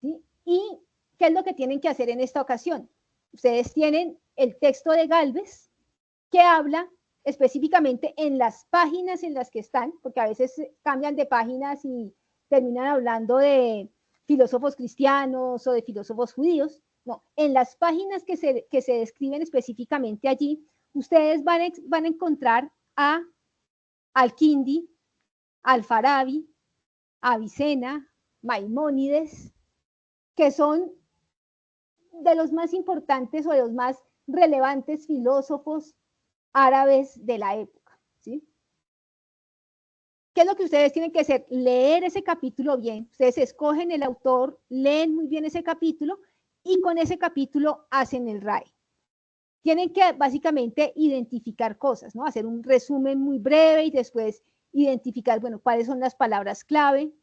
S1: ¿sí? ¿Y qué es lo que tienen que hacer en esta ocasión? Ustedes tienen el texto de Gálvez, que habla específicamente en las páginas en las que están, porque a veces cambian de páginas y terminan hablando de filósofos cristianos o de filósofos judíos. No, en las páginas que se describen específicamente allí, ustedes van a encontrar a Al-Kindi, Al-Farabi, Avicena, Maimónides, que son de los más importantes o de los más relevantes filósofos árabes de la época, ¿sí? ¿Qué es lo que ustedes tienen que hacer? Leer ese capítulo bien. Ustedes escogen el autor, leen muy bien ese capítulo y con ese capítulo hacen el RAE. Tienen que básicamente identificar cosas, ¿no? Hacer un resumen muy breve y después identificar, bueno, cuáles son las palabras clave,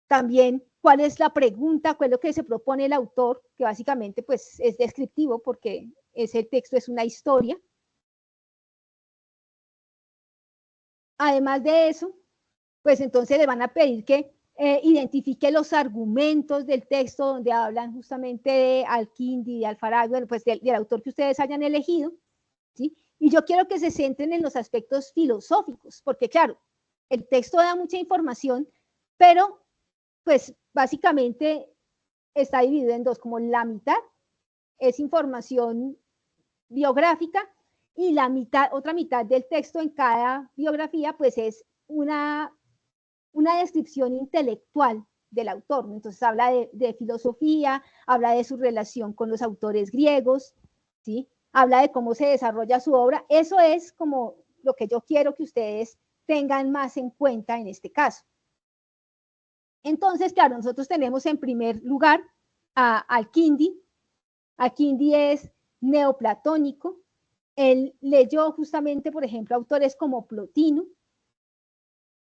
S1: también cuál es la pregunta, cuál es lo que se propone el autor, que básicamente pues es descriptivo porque ese texto es una historia. Además de eso, pues entonces le van a pedir que identifique los argumentos del texto donde hablan justamente de Al-Kindi, de Al-Farabi, bueno, pues del autor que ustedes hayan elegido, ¿sí? Y yo quiero que se centren en los aspectos filosóficos, porque claro, el texto da mucha información, pero pues básicamente está dividido en dos, como la mitad es información biográfica y la otra mitad del texto en cada biografía pues es una descripción intelectual del autor, ¿no? Entonces habla de filosofía, habla de su relación con los autores griegos, ¿sí? Habla de cómo se desarrolla su obra. Eso es como lo que yo quiero que ustedes tengan más en cuenta en este caso. Entonces, claro, nosotros tenemos en primer lugar a Al-Kindi. Al-Kindi es neoplatónico. Él leyó justamente, por ejemplo, autores como Plotino.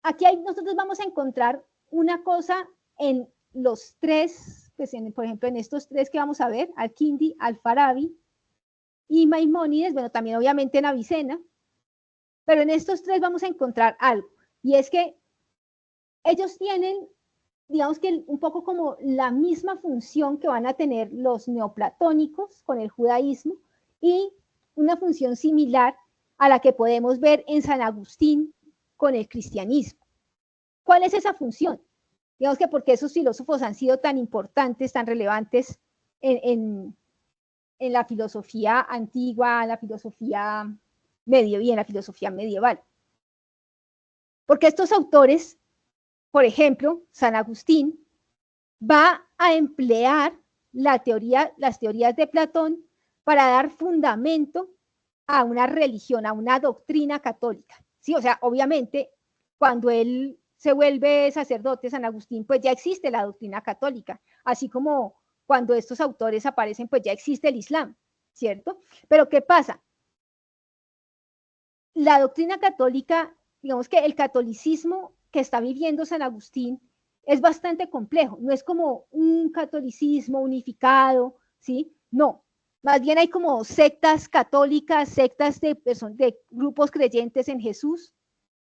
S1: Aquí nosotros vamos a encontrar una cosa en los tres, pues por ejemplo, en estos tres que vamos a ver, Al-Kindi, Al-Farabi y Maimónides, bueno, también obviamente en Avicena, pero en estos tres vamos a encontrar algo, y es que ellos tienen, digamos que un poco como la misma función que van a tener los neoplatónicos con el judaísmo, y una función similar a la que podemos ver en San Agustín con el cristianismo. ¿Cuál es esa función? Digamos que porque esos filósofos han sido tan importantes, tan relevantes en la filosofía antigua, en la filosofía medieval y en la filosofía medieval. Porque estos autores, por ejemplo, San Agustín, va a emplear las teorías de Platón para dar fundamento a una religión, a una doctrina católica. Sí, o sea, obviamente, cuando él se vuelve sacerdote, San Agustín, pues ya existe la doctrina católica, así como cuando estos autores aparecen, pues ya existe el Islam, ¿cierto? Pero ¿qué pasa? La doctrina católica, digamos que el catolicismo que está viviendo San Agustín es bastante complejo, no es como un catolicismo unificado, ¿sí? No, más bien hay como sectas católicas, sectas de grupos creyentes en Jesús,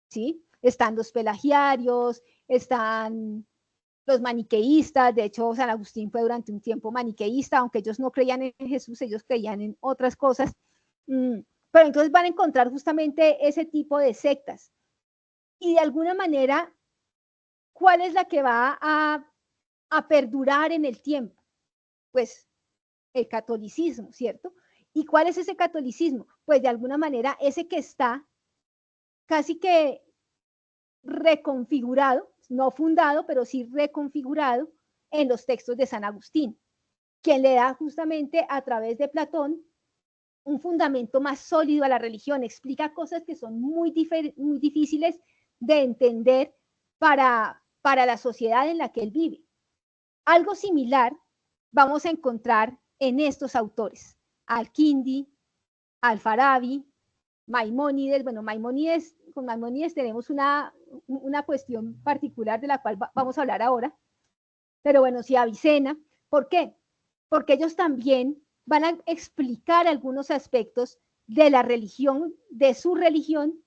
S1: ¿sí? Están los pelagiarios, están los maniqueístas, de hecho San Agustín fue durante un tiempo maniqueísta, aunque ellos no creían en Jesús, ellos creían en otras cosas, pero entonces van a encontrar justamente ese tipo de sectas. Y de alguna manera, ¿cuál es la que va a perdurar en el tiempo? Pues el catolicismo, ¿cierto? ¿Y cuál es ese catolicismo? Pues de alguna manera ese que está casi que reconfigurado, no fundado, pero sí reconfigurado en los textos de San Agustín, quien le da justamente a través de Platón un fundamento más sólido a la religión, explica cosas que son muy difíciles de entender para la sociedad en la que él vive. Algo similar vamos a encontrar en estos autores, Al-Kindi, Al-Farabi, Maimónides. Bueno, con Maimónides tenemos una cuestión particular de la cual vamos a hablar ahora, pero bueno, sí, Avicena. ¿Por qué? Porque ellos también van a explicar algunos aspectos de la religión, de su religión,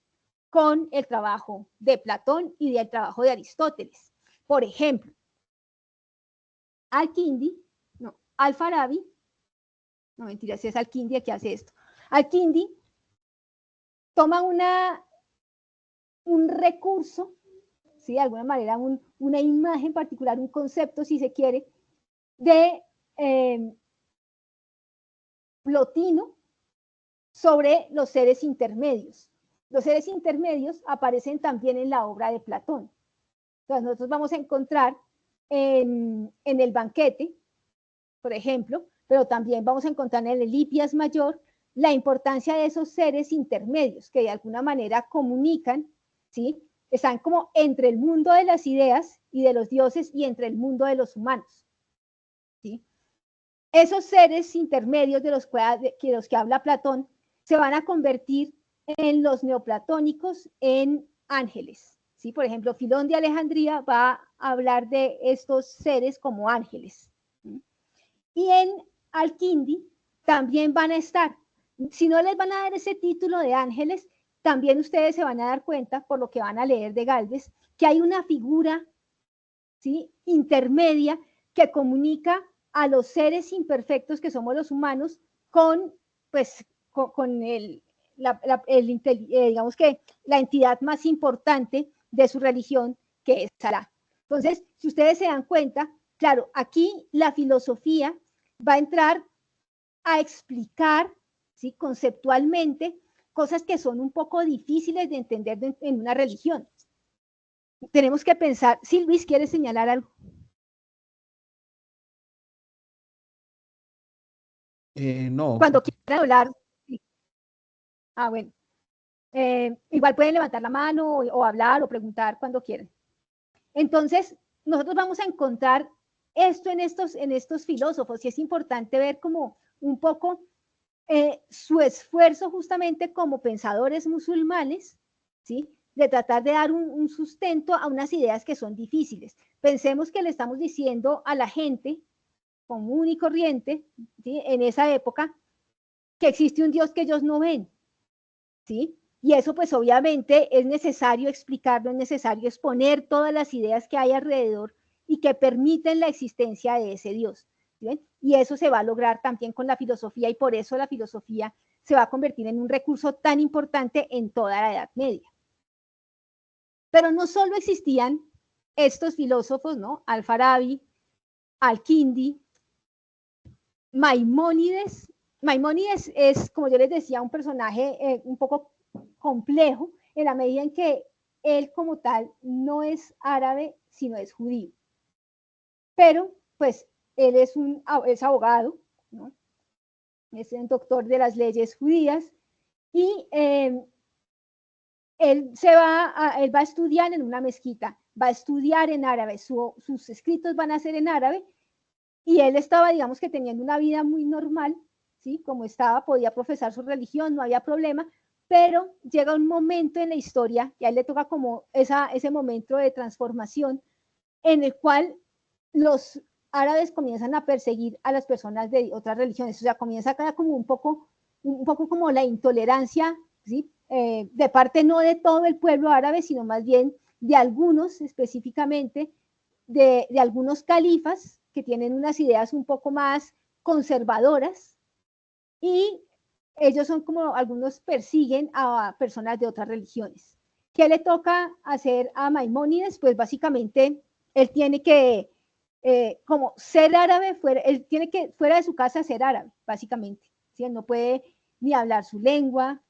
S1: con el trabajo de Platón y del trabajo de Aristóteles. Por ejemplo, Al-Kindi, no, Al-Farabi, no mentira, si es Al-Kindi el que hace esto. Al-Kindi toma un recurso, ¿sí? De alguna manera, una imagen particular, un concepto, si se quiere, de Plotino sobre los seres intermedios. Los seres intermedios aparecen también en la obra de Platón. Entonces nosotros vamos a encontrar en el banquete, por ejemplo, pero también vamos a encontrar en el Hipias Mayor la importancia de esos seres intermedios que de alguna manera comunican, ¿sí? Están como entre el mundo de las ideas y de los dioses y entre el mundo de los humanos, ¿sí? Esos seres intermedios de los que habla Platón se van a convertir en los neoplatónicos en ángeles, ¿sí? Por ejemplo, Filón de Alejandría va a hablar de estos seres como ángeles, ¿sí? Y en Al-Kindi también van a estar, si no les van a dar ese título de ángeles, también ustedes se van a dar cuenta, por lo que van a leer de Gálvez, que hay una figura, ¿sí?, intermedia que comunica a los seres imperfectos que somos los humanos con, pues, con digamos que la entidad más importante de su religión, que es Alá. Entonces, si ustedes se dan cuenta, claro, aquí la filosofía va a entrar a explicar, ¿sí?, conceptualmente cosas que son un poco difíciles de entender en una religión. Tenemos que pensar, sí, Luis, ¿quieres señalar algo?
S2: No,
S1: Cuando quieran hablar. Sí. Ah, bueno. Igual pueden levantar la mano o hablar o preguntar cuando quieran. Entonces, nosotros vamos a encontrar esto en estos filósofos y es importante ver como un poco su esfuerzo justamente como pensadores musulmanes, ¿sí?, de tratar de dar un sustento a unas ideas que son difíciles. Pensemos que le estamos diciendo a la gente común y corriente, ¿sí?, en esa época, que existe un Dios que ellos no ven, ¿sí? Y eso pues obviamente es necesario explicarlo, es necesario exponer todas las ideas que hay alrededor y que permiten la existencia de ese Dios, ¿sí? Y eso se va a lograr también con la filosofía y por eso la filosofía se va a convertir en un recurso tan importante en toda la Edad Media. Pero no solo existían estos filósofos, ¿no? Al-Farabi, Al-Kindi, Maimónides. Maimónides es, como yo les decía, un personaje un poco complejo en la medida en que él como tal no es árabe, sino es judío. Pero, pues, él es abogado, ¿no? Es un doctor de las leyes judías, y él va a estudiar en una mezquita, va a estudiar en árabe, sus escritos van a ser en árabe, y él estaba, digamos que teniendo una vida muy normal, ¿sí? Como estaba, podía profesar su religión, no había problema, pero llega un momento en la historia, y a él le toca como ese momento de transformación, en el cual los árabes comienzan a perseguir a las personas de otras religiones, o sea, comienza a quedar como un poco como la intolerancia, ¿sí? De parte no de todo el pueblo árabe, sino más bien de algunos específicamente, de algunos califas que tienen unas ideas un poco más conservadoras, y ellos son como, algunos persiguen a personas de otras religiones. ¿Qué le toca hacer a Maimónides? Pues básicamente él tiene que, como ser árabe, él tiene que, fuera de su casa, ser árabe, básicamente. ¿Sí? Él no puede ni hablar su lengua,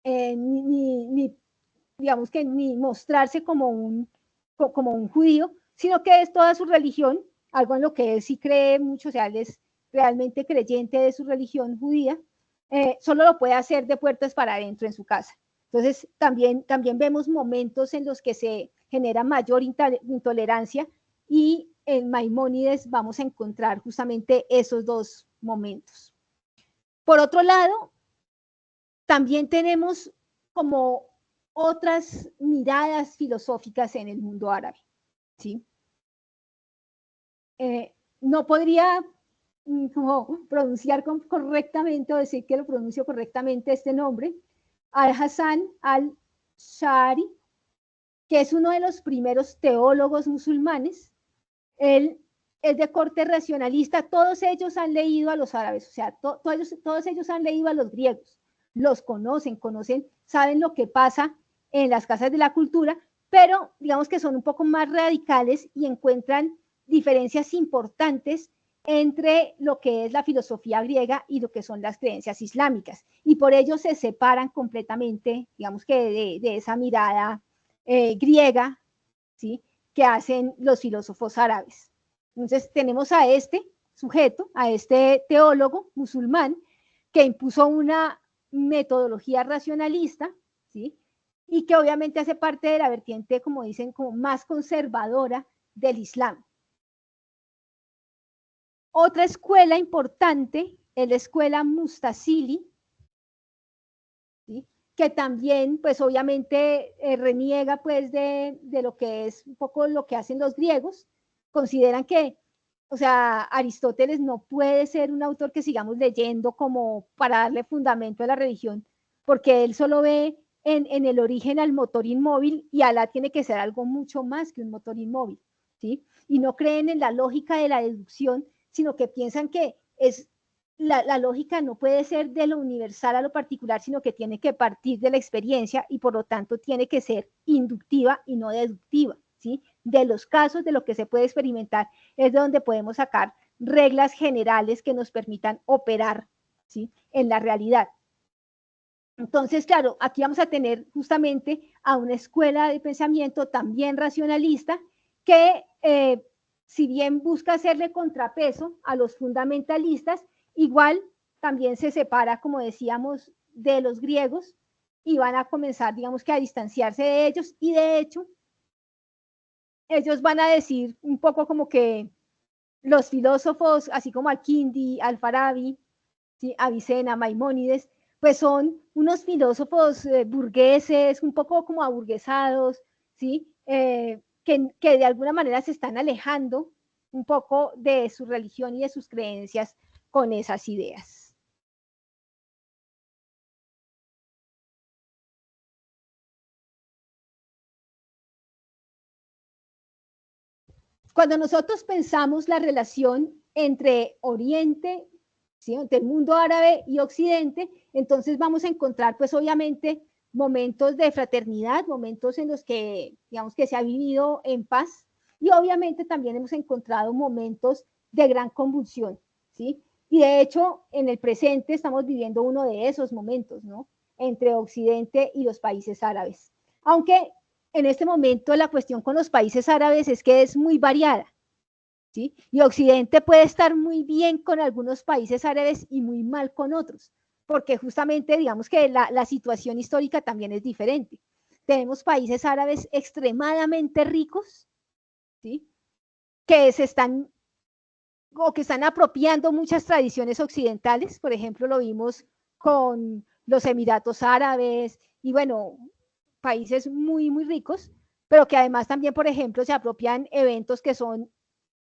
S1: ni, digamos que ni mostrarse como un judío, sino que es toda su religión, algo en lo que él sí cree mucho, o sea, él es realmente creyente de su religión judía, solo lo puede hacer de puertas para adentro en su casa. Entonces, también vemos momentos en los que se genera mayor intolerancia, y en Maimónides vamos a encontrar justamente esos dos momentos. Por otro lado, también tenemos como otras miradas filosóficas en el mundo árabe, ¿sí? No podría como pronunciar correctamente o decir que lo pronuncio correctamente este nombre, Al-Hassan al-Shari, que es uno de los primeros teólogos musulmanes. Él es de corte racionalista, todos ellos han leído a los árabes, o sea, todos ellos han leído a los griegos, los conocen, saben lo que pasa en las casas de la cultura, pero digamos que son un poco más radicales y encuentran diferencias importantes entre lo que es la filosofía griega y lo que son las creencias islámicas, y por ello se separan completamente, digamos que de esa mirada griega, ¿sí?, que hacen los filósofos árabes. Entonces tenemos a este sujeto, a este teólogo musulmán, que impuso una metodología racionalista, ¿sí?, y que obviamente hace parte de la vertiente, como dicen, como más conservadora del Islam. Otra escuela importante es la escuela Mustasili, ¿sí?, que también, pues obviamente reniega pues de lo que es un poco lo que hacen los griegos. Consideran que, o sea, Aristóteles no puede ser un autor que sigamos leyendo como para darle fundamento a la religión, porque él solo ve en el origen al motor inmóvil, y Alá tiene que ser algo mucho más que un motor inmóvil, ¿sí? Y no creen en la lógica de la deducción, sino que piensan que es la lógica no puede ser de lo universal a lo particular, sino que tiene que partir de la experiencia, y por lo tanto tiene que ser inductiva y no deductiva, ¿sí? De los casos, de lo que se puede experimentar, es de donde podemos sacar reglas generales que nos permitan operar, ¿sí?, en la realidad. Entonces, claro, aquí vamos a tener justamente a una escuela de pensamiento también racionalista que, si bien busca hacerle contrapeso a los fundamentalistas, igual también se separa, como decíamos, de los griegos, y van a comenzar, digamos que a distanciarse de ellos, y de hecho, ellos van a decir un poco como que los filósofos, así como Al-Kindi, Al-Farabi, ¿sí?, Avicena, Maimónides, pues son unos filósofos burgueses, un poco como aburguesados, ¿sí?, que de alguna manera se están alejando un poco de su religión y de sus creencias con esas ideas. Cuando nosotros pensamos la relación entre Oriente, ¿sí?, entre el mundo árabe y Occidente, entonces vamos a encontrar, pues obviamente, momentos de fraternidad, momentos en los que, digamos, que se ha vivido en paz, y obviamente también hemos encontrado momentos de gran convulsión, ¿sí? Y de hecho, en el presente estamos viviendo uno de esos momentos, ¿no?, entre Occidente y los países árabes. aunque en este momento la cuestión con los países árabes es que es muy variada, ¿sí? Y Occidente puede estar muy bien con algunos países árabes y muy mal con otros, porque justamente digamos que la situación histórica también es diferente. Tenemos países árabes extremadamente ricos, ¿sí? Que se están o que están apropiando muchas tradiciones occidentales, por ejemplo, lo vimos con los Emiratos Árabes y bueno, países muy, muy ricos, pero que además también, por ejemplo, se apropian eventos que son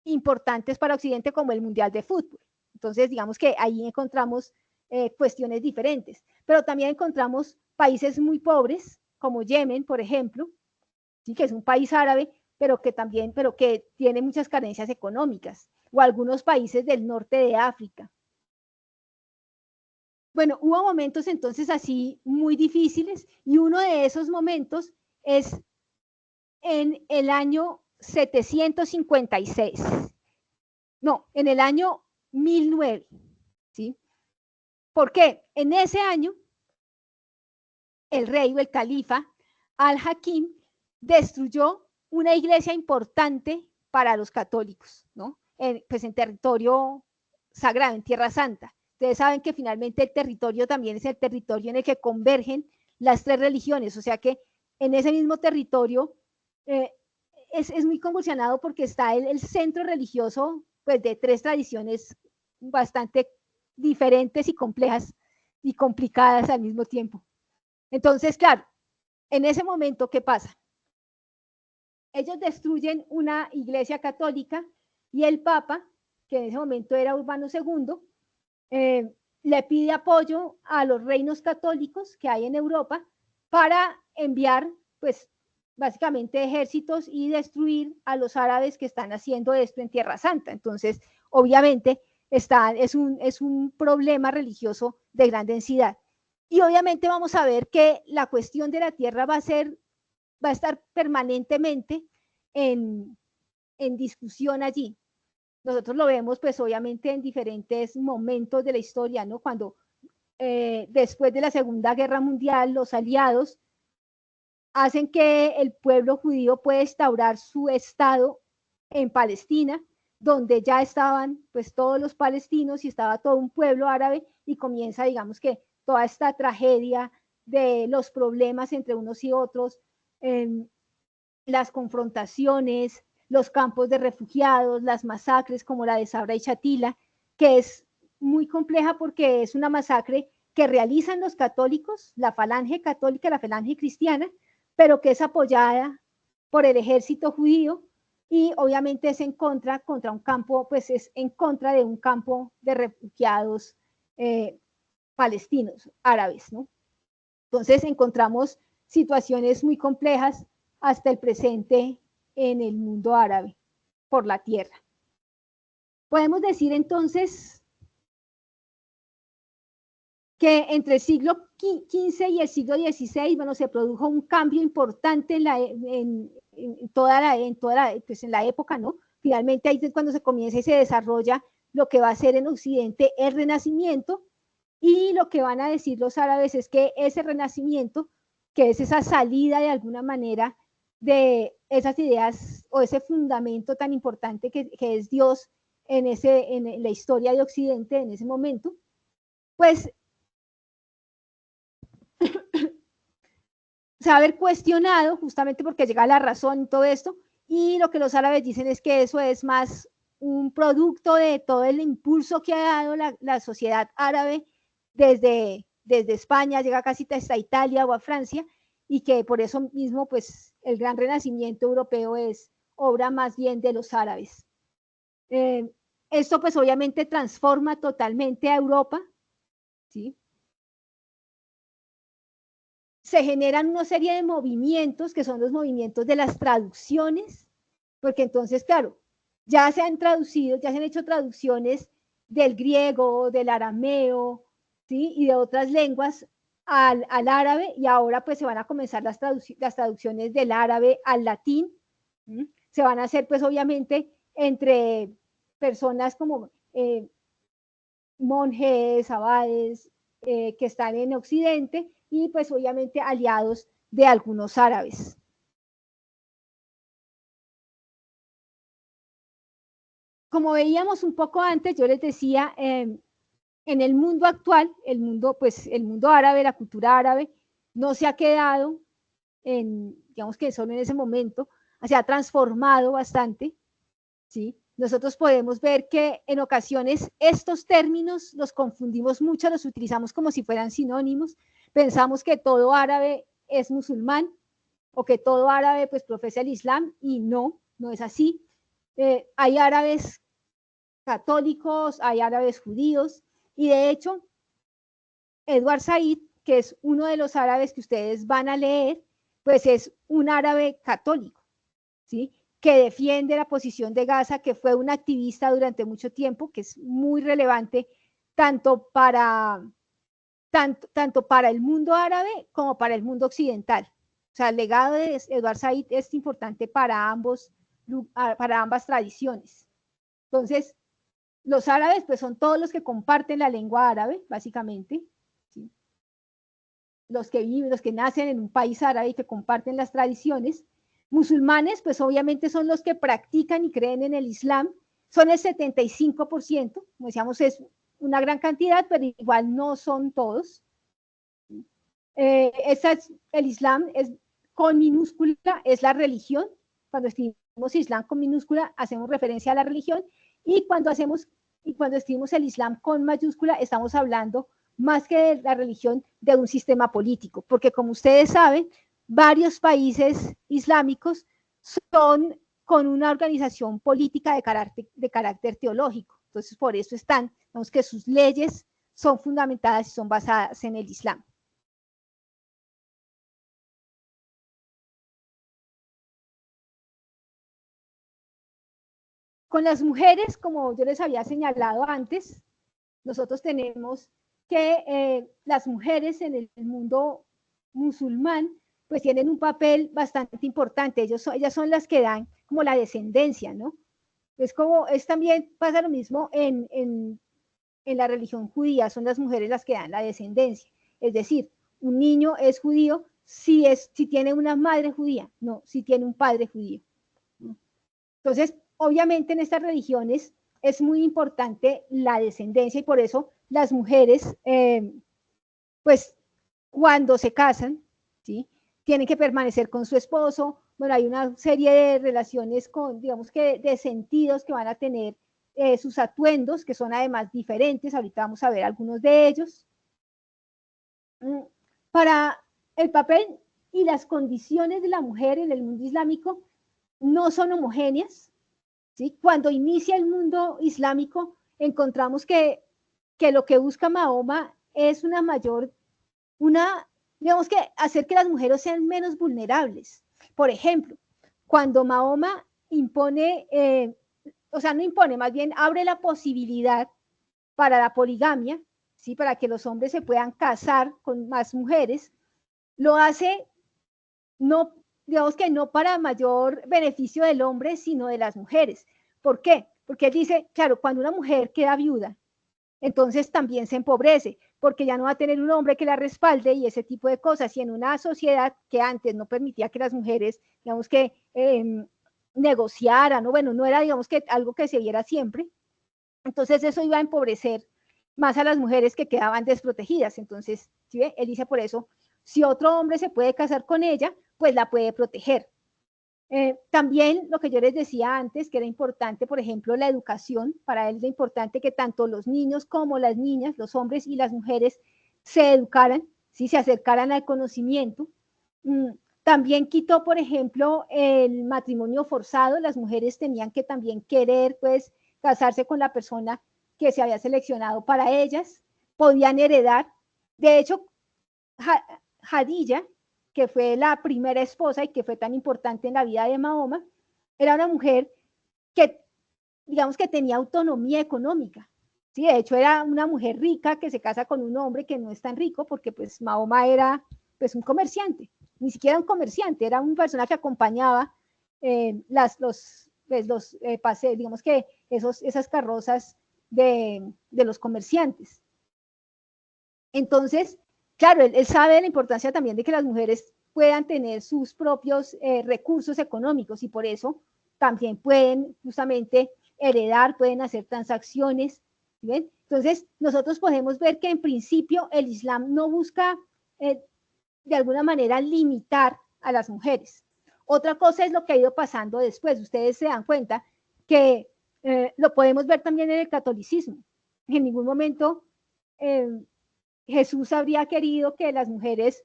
S1: importantes para Occidente como el Mundial de Fútbol. Entonces, digamos que ahí encontramos cuestiones diferentes, pero también encontramos países muy pobres, como Yemen, por ejemplo, ¿sí? Que es un país árabe, pero que también, pero que tiene muchas carencias económicas, o algunos países del norte de África. Bueno, hubo momentos entonces así muy difíciles, y uno de esos momentos es en el año 756, no, en el año 1009, ¿sí? ¿Por qué? En ese año, el rey o el califa Al-Hakim destruyó una iglesia importante para los católicos, ¿no? Pues en territorio sagrado, en Tierra Santa. Ustedes saben que finalmente el territorio también es el territorio en el que convergen las tres religiones, o sea que en ese mismo territorio es muy convulsionado porque está el centro religioso pues, de tres tradiciones bastante diferentes y complejas y complicadas al mismo tiempo. Entonces, claro, en ese momento, ¿qué pasa? Ellos destruyen una iglesia católica y el Papa, que en ese momento era Urbano II, le pide apoyo a los reinos católicos que hay en Europa para enviar, pues, básicamente ejércitos y destruir a los árabes que están haciendo esto en Tierra Santa. Entonces, obviamente, es un problema religioso de gran densidad. Y obviamente vamos a ver que la cuestión de la tierra va a estar permanentemente en discusión allí. Nosotros lo vemos pues obviamente en diferentes momentos de la historia, ¿no? Cuando después de la Segunda Guerra Mundial los aliados hacen que el pueblo judío pueda instaurar su estado en Palestina, donde ya estaban pues todos los palestinos y estaba todo un pueblo árabe y comienza digamos que toda esta tragedia de los problemas entre unos y otros, las confrontaciones, los campos de refugiados, las masacres como la de Sabra y Shatila, que es muy compleja porque es una masacre que realizan los católicos, la falange católica, la falange cristiana, pero que es apoyada por el ejército judío y obviamente es en contra un campo, pues es en contra de un campo de refugiados palestinos, árabes, ¿no? Entonces encontramos situaciones muy complejas hasta el presente en el mundo árabe por la tierra. Podemos decir entonces que entre el siglo XV y el siglo XVI, bueno, se produjo un cambio importante en toda la época, ¿no? Finalmente ahí es cuando se comienza y se desarrolla lo que va a ser en Occidente el Renacimiento, y lo que van a decir los árabes es que ese Renacimiento, que es esa salida de alguna manera de esas ideas o ese fundamento tan importante que es Dios en la historia de Occidente en ese momento, pues se va a haber cuestionado justamente porque llega la razón y todo esto, y lo que los árabes dicen es que eso es más un producto de todo el impulso que ha dado la sociedad árabe desde España, llega casi hasta Italia o a Francia, y que por eso mismo pues el gran renacimiento europeo es obra más bien de los árabes. Esto pues obviamente transforma totalmente a Europa, ¿sí? Se generan una serie de movimientos que son los movimientos de las traducciones, porque entonces, claro, ya se han traducido, ya se han hecho traducciones del griego, del arameo, ¿sí? Y de otras lenguas al árabe, y ahora pues se van a comenzar las traducciones del árabe al latín. ¿sí? Se van a hacer pues obviamente entre personas como monjes, abades, que están en Occidente y pues obviamente aliados de algunos árabes. Como veíamos un poco antes, yo les decía, en el mundo actual, el mundo árabe, la cultura árabe, no se ha quedado digamos que solo en ese momento, se ha transformado bastante, ¿sí? Nosotros podemos ver que en ocasiones estos términos los confundimos mucho, los utilizamos como si fueran sinónimos, pensamos que todo árabe es musulmán o que todo árabe pues profesa el Islam y no es así. Hay árabes católicos, hay árabes judíos y de hecho Edward Said, que es uno de los árabes que ustedes van a leer, pues es un árabe católico, ¿sí? Que defiende la posición de Gaza, que fue un activista durante mucho tiempo, que es muy relevante tanto para el mundo árabe como para el mundo occidental. O sea, el legado de Edward Said es importante para ambas tradiciones. Entonces, los árabes pues son todos los que comparten la lengua árabe, básicamente, ¿sí? Los que viven, los que nacen en un país árabe y que comparten las tradiciones. Musulmanes, pues obviamente son los que practican y creen en el Islam, son el 75%, como decíamos, es una gran cantidad, pero igual no son todos. El Islam es con minúscula, es la religión. Cuando escribimos Islam con minúscula, hacemos referencia a la religión, y cuando escribimos el Islam con mayúscula, estamos hablando más que de la religión, de un sistema político, porque como ustedes saben, varios países islámicos son con una organización política de carácter teológico. Entonces, por eso digamos que sus leyes son fundamentadas y son basadas en el Islam. Con las mujeres, como yo les había señalado antes, nosotros tenemos que las mujeres en el mundo musulmán pues tienen un papel bastante importante. Ellas son las que dan como la descendencia, ¿no? También pasa lo mismo en la religión judía, son las mujeres las que dan la descendencia. Es decir, un niño es judío si tiene una madre judía, no, si tiene un padre judío. Entonces, obviamente en estas religiones es muy importante la descendencia y por eso las mujeres, pues cuando se casan, ¿sí? Tienen que permanecer con su esposo. Bueno, hay una serie de relaciones digamos que de sentidos que van a tener sus atuendos, que son además diferentes. Ahorita vamos a ver algunos de ellos. Para el papel y las condiciones de la mujer en el mundo islámico no son homogéneas, ¿sí? Cuando inicia el mundo islámico, encontramos que lo que busca Mahoma es digamos que hacer que las mujeres sean menos vulnerables. Por ejemplo, cuando Mahoma impone, no impone, más bien abre la posibilidad para la poligamia, ¿sí? Para que los hombres se puedan casar con más mujeres, lo hace no, digamos que no para mayor beneficio del hombre, sino de las mujeres. ¿Por qué? Porque él dice, claro, cuando una mujer queda viuda, entonces también se empobrece, porque ya no va a tener un hombre que la respalde y ese tipo de cosas. Y en una sociedad que antes no permitía que las mujeres, digamos que negociaran, no era, digamos que algo que se viera siempre, entonces eso iba a empobrecer más a las mujeres que quedaban desprotegidas. Entonces, ¿sí ve? Él dice por eso, si otro hombre se puede casar con ella, pues la puede proteger. También lo que yo les decía antes, que era importante, por ejemplo, la educación. Para él es importante que tanto los niños como las niñas, los hombres y las mujeres, se educaran, ¿sí? Se acercaran al conocimiento. También quitó, por ejemplo, el matrimonio forzado. Las mujeres tenían que también querer, pues, casarse con la persona que se había seleccionado para ellas. Podían heredar. De hecho, Jadilla, que fue la primera esposa y que fue tan importante en la vida de Mahoma, era una mujer que, digamos que tenía autonomía económica. Sí, de hecho era una mujer rica que se casa con un hombre que no es tan rico, porque pues Mahoma era pues un comerciante, ni siquiera un comerciante, era una persona que acompañaba paseos, digamos que esas carrozas de los comerciantes. Entonces, claro, él sabe de la importancia también de que las mujeres puedan tener sus propios recursos económicos y por eso también pueden justamente heredar, pueden hacer transacciones. ¿Ven? Entonces, nosotros podemos ver que en principio el Islam no busca de alguna manera limitar a las mujeres. Otra cosa es lo que ha ido pasando después. Ustedes se dan cuenta que lo podemos ver también en el catolicismo. En ningún momento Jesús habría querido que las mujeres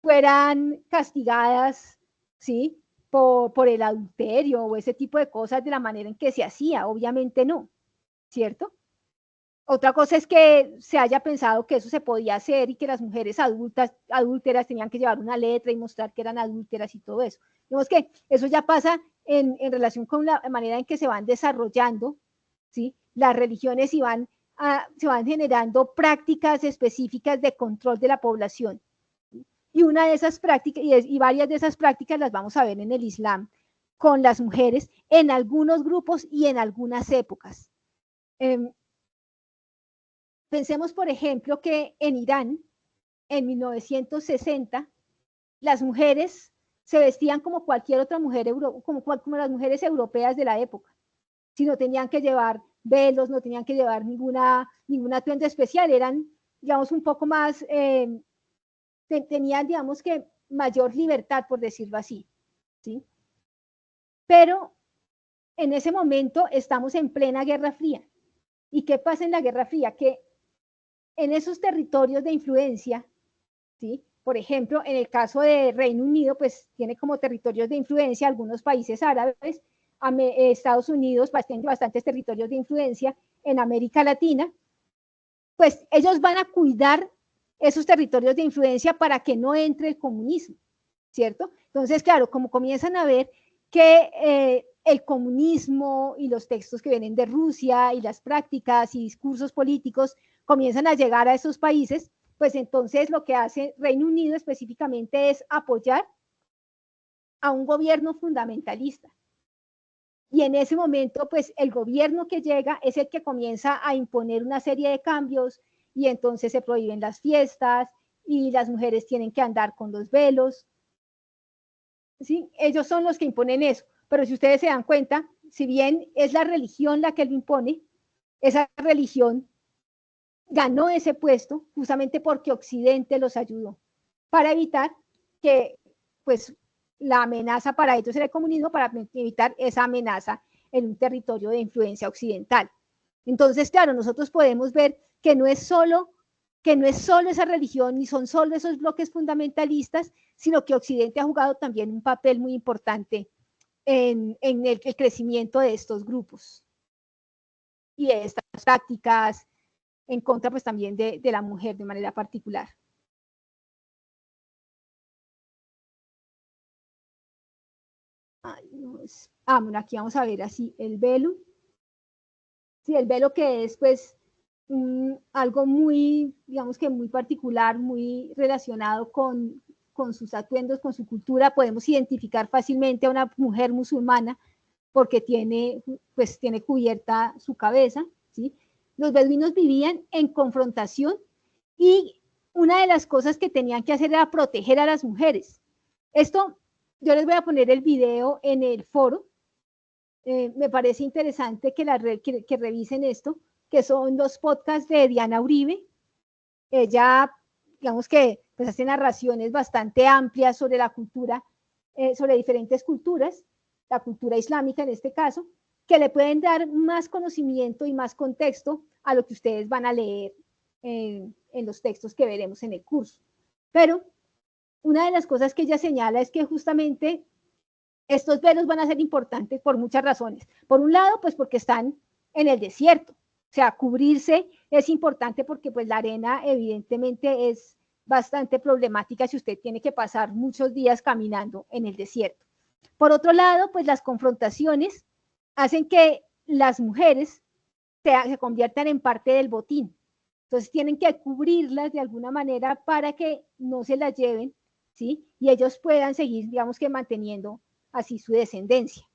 S1: fueran castigadas, ¿sí? Por el adulterio o ese tipo de cosas de la manera en que se hacía. Obviamente no, ¿cierto? Otra cosa es que se haya pensado que eso se podía hacer y que las mujeres adúlteras tenían que llevar una letra y mostrar que eran adúlteras y todo eso. Digamos que eso ya pasa en relación con la manera en que se van desarrollando, ¿sí? Las religiones y se van generando prácticas específicas de control de la población. Y una de esas prácticas, y varias de esas prácticas las vamos a ver en el Islam, con las mujeres en algunos grupos y en algunas épocas. Pensemos, por ejemplo, que en Irán, en 1960, las mujeres se vestían como cualquier otra mujer, como las mujeres europeas de la época. Si no tenían que llevar velos, no tenían que llevar ningún atuendo especial, eran, digamos, un poco más, tenían, digamos que, mayor libertad, por decirlo así, ¿sí? Pero en ese momento estamos en plena Guerra Fría. ¿Y qué pasa en la Guerra Fría? Que en esos territorios de influencia, ¿sí? Por ejemplo, en el caso de Reino Unido, pues tiene como territorios de influencia algunos países árabes, Estados Unidos tiene bastantes territorios de influencia en América Latina, pues ellos van a cuidar esos territorios de influencia para que no entre el comunismo, ¿cierto? Entonces, claro, como comienzan a ver que el comunismo y los textos que vienen de Rusia y las prácticas y discursos políticos comienzan a llegar a esos países, pues entonces lo que hace Reino Unido específicamente es apoyar a un gobierno fundamentalista. Y en ese momento, pues el gobierno que llega es el que comienza a imponer una serie de cambios y entonces se prohíben las fiestas y las mujeres tienen que andar con los velos. ¿Sí? Ellos son los que imponen eso, pero si ustedes se dan cuenta, si bien es la religión la que lo impone, esa religión ganó ese puesto justamente porque Occidente los ayudó para evitar que pues la amenaza para ellos era el comunismo, para evitar esa amenaza en un territorio de influencia occidental. Entonces, claro, nosotros podemos ver que no es solo esa religión, ni son solo esos bloques fundamentalistas, sino que Occidente ha jugado también un papel muy importante en el crecimiento de estos grupos y de estas prácticas en contra pues también de la mujer de manera particular. Bueno, aquí vamos a ver así el velo. Sí, el velo que es pues algo muy, digamos que muy particular, muy relacionado con sus atuendos, con su cultura. Podemos identificar fácilmente a una mujer musulmana porque tiene cubierta su cabeza, ¿sí? Los beduinos vivían en confrontación y una de las cosas que tenían que hacer era proteger a las mujeres. Esto, yo les voy a poner el video en el foro. Me parece interesante que revisen esto, que son los podcasts de Diana Uribe. Ella, digamos que pues hace narraciones bastante amplias sobre la cultura, sobre diferentes culturas, la cultura islámica en este caso, que le pueden dar más conocimiento y más contexto a lo que ustedes van a leer en los textos que veremos en el curso. Pero una de las cosas que ella señala es que justamente estos velos van a ser importantes por muchas razones. Por un lado, pues porque están en el desierto. O sea, cubrirse es importante porque pues la arena evidentemente es bastante problemática si usted tiene que pasar muchos días caminando en el desierto. Por otro lado, pues las confrontaciones hacen que las mujeres se conviertan en parte del botín. Entonces tienen que cubrirlas de alguna manera para que no se las lleven, ¿sí? Y ellos puedan seguir, digamos que manteniendo así su descendencia.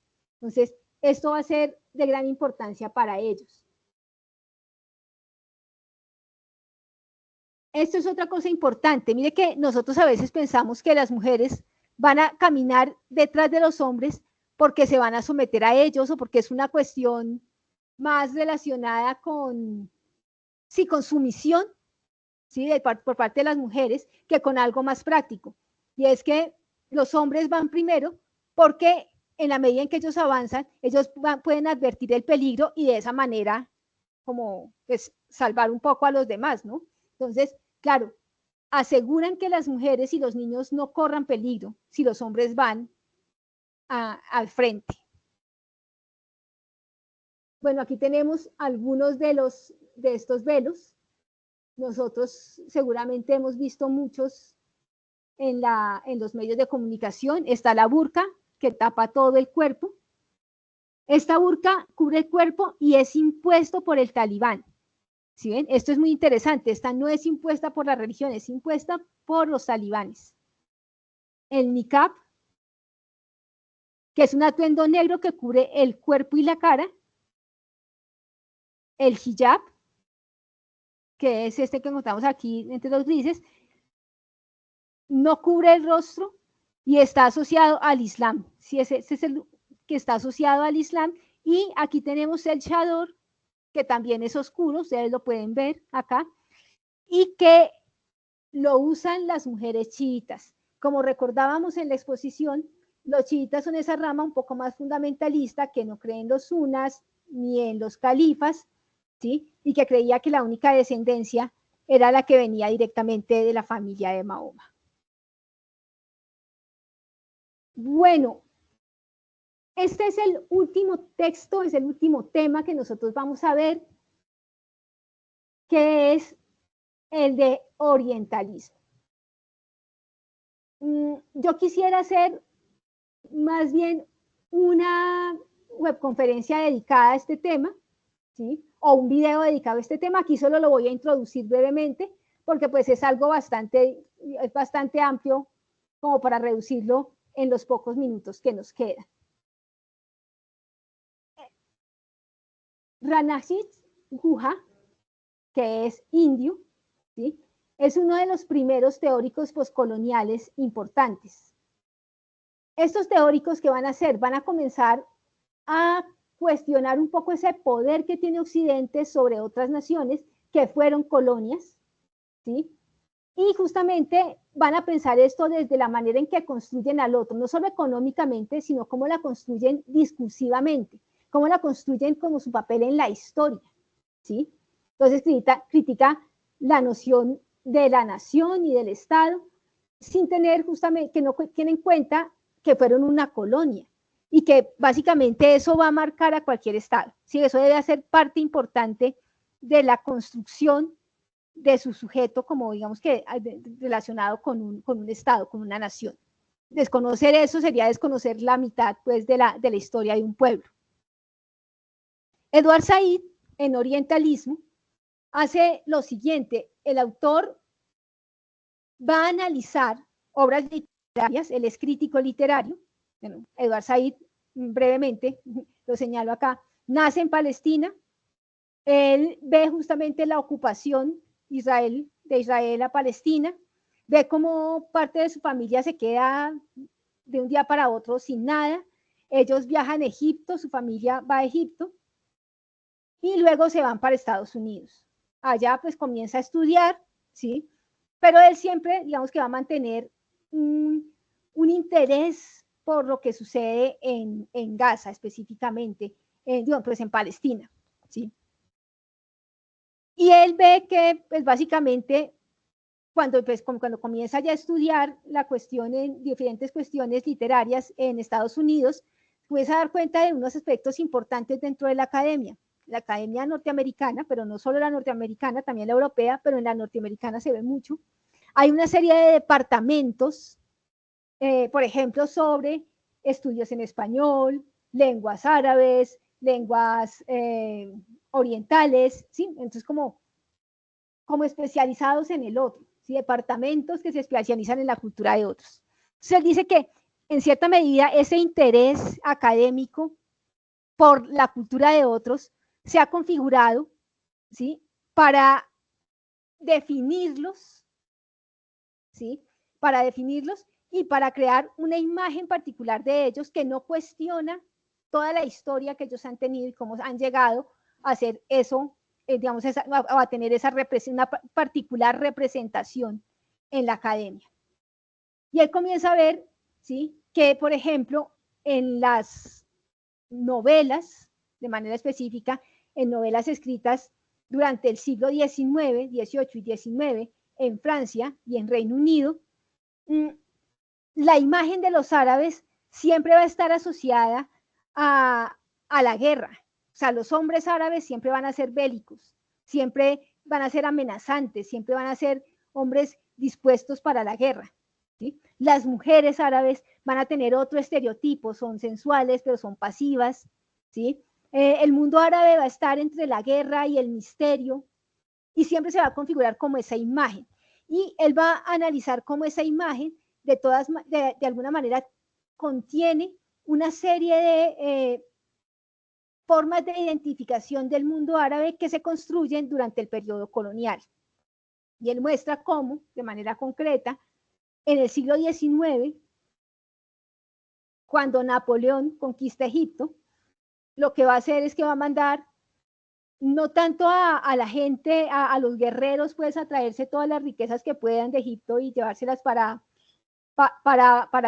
S1: Entonces, esto va a ser de gran importancia para ellos. esto es otra cosa importante. Mire que nosotros a veces pensamos que las mujeres van a caminar detrás de los hombres porque se van a someter a ellos o porque es una cuestión más relacionada con, sí, con sumisión, ¿sí? Por parte de las mujeres, que con algo más práctico. Y es que los hombres van primero porque en la medida en que ellos avanzan, ellos pueden advertir el peligro y de esa manera como pues salvar un poco a los demás, ¿no? Entonces, claro, aseguran que las mujeres y los niños no corran peligro si los hombres van al frente. Bueno, aquí tenemos algunos de estos velos. Nosotros seguramente hemos visto muchos en los medios de comunicación. Está la burka, que tapa todo el cuerpo. Esta burka cubre el cuerpo y es impuesto por el talibán. ¿Sí ven? Esto es muy interesante. Esta no es impuesta por la religión, es impuesta por los talibanes. El niqab, que es un atuendo negro que cubre el cuerpo y la cara. El hijab, que es este que encontramos aquí entre los grises, no cubre el rostro y está asociado al Islam. Sí, ese es el que está asociado al Islam. Y aquí tenemos el chador, que también es oscuro, ustedes lo pueden ver acá, y que lo usan las mujeres chiitas. Como recordábamos en la exposición, los chiitas son esa rama un poco más fundamentalista que no cree en los sunas ni en los califas, ¿sí? Y que creía que la única descendencia era la que venía directamente de la familia de Mahoma. Bueno, este es el último texto, es el último tema que nosotros vamos a ver, que es el de orientalismo. Yo quisiera hacer más bien una webconferencia dedicada a este tema, ¿sí? O un video dedicado a este tema. Aquí solo lo voy a introducir brevemente, porque pues es algo bastante amplio como para reducirlo en los pocos minutos que nos quedan. Ranajit Guha, que es indio, ¿sí? Es uno de los primeros teóricos postcoloniales importantes. Estos teóricos, ¿qué van a hacer? Van a comenzar a cuestionar un poco ese poder que tiene Occidente sobre otras naciones que fueron colonias, ¿sí? Y justamente van a pensar esto desde la manera en que construyen al otro, no solo económicamente, sino cómo la construyen discursivamente, cómo la construyen como su papel en la historia, ¿sí? Entonces critica la noción de la nación y del Estado, sin tener justamente, que no tienen en cuenta que fueron una colonia y que básicamente eso va a marcar a cualquier Estado, ¿sí? Eso debe ser parte importante de la construcción de su sujeto, como digamos que relacionado con un Estado, con una nación. Desconocer eso sería desconocer la mitad pues, de la historia de un pueblo. Edward Said, en Orientalismo, hace lo siguiente: el autor va a analizar obras literarias, él es crítico literario. Bueno, Edward Said, brevemente, lo señalo acá, nace en Palestina, él ve justamente la ocupación de Israel a Palestina, ve cómo parte de su familia se queda de un día para otro sin nada, ellos viajan a Egipto, su familia va a Egipto, y luego se van para Estados Unidos. Allá pues comienza a estudiar, ¿sí? Pero él siempre, digamos que va a mantener un interés por lo que sucede en Gaza específicamente, pues en Palestina, ¿sí? Y él ve que, pues básicamente, cuando comienza ya a estudiar la cuestión en diferentes cuestiones literarias en Estados Unidos, comienza a dar cuenta de unos aspectos importantes dentro de la academia norteamericana, pero no solo la norteamericana, también la europea, pero en la norteamericana se ve mucho. Hay una serie de departamentos, por ejemplo, sobre estudios en español, lenguas árabes, lenguas orientales, ¿sí? Entonces, como especializados en el otro, ¿sí? Departamentos que se especializan en la cultura de otros. Entonces, él dice que, en cierta medida, ese interés académico por la cultura de otros se ha configurado, ¿sí? Para definirlos, ¿sí? Para definirlos y para crear una imagen particular de ellos que no cuestiona toda la historia que ellos han tenido y cómo han llegado a hacer eso, digamos, a tener una particular representación en la academia. Y él comienza a ver, ¿sí?, que, por ejemplo, en las novelas, de manera específica, en novelas escritas durante el siglo XIX, XVIII y XIX, en Francia y en Reino Unido, la imagen de los árabes siempre va a estar asociada a la guerra. O sea, los hombres árabes siempre van a ser bélicos, siempre van a ser amenazantes, siempre van a ser hombres dispuestos para la guerra, ¿sí? Las mujeres árabes van a tener otro estereotipo, son sensuales, pero son pasivas, ¿sí? El mundo árabe va a estar entre la guerra y el misterio, y siempre se va a configurar como esa imagen. Y él va a analizar cómo esa imagen, de alguna manera, contiene una serie de formas de identificación del mundo árabe que se construyen durante el periodo colonial. Y él muestra cómo, de manera concreta, en el siglo XIX, cuando Napoleón conquista Egipto, lo que va a hacer es que va a mandar no tanto a la gente, a los guerreros, pues a traerse todas las riquezas que puedan de Egipto y llevárselas para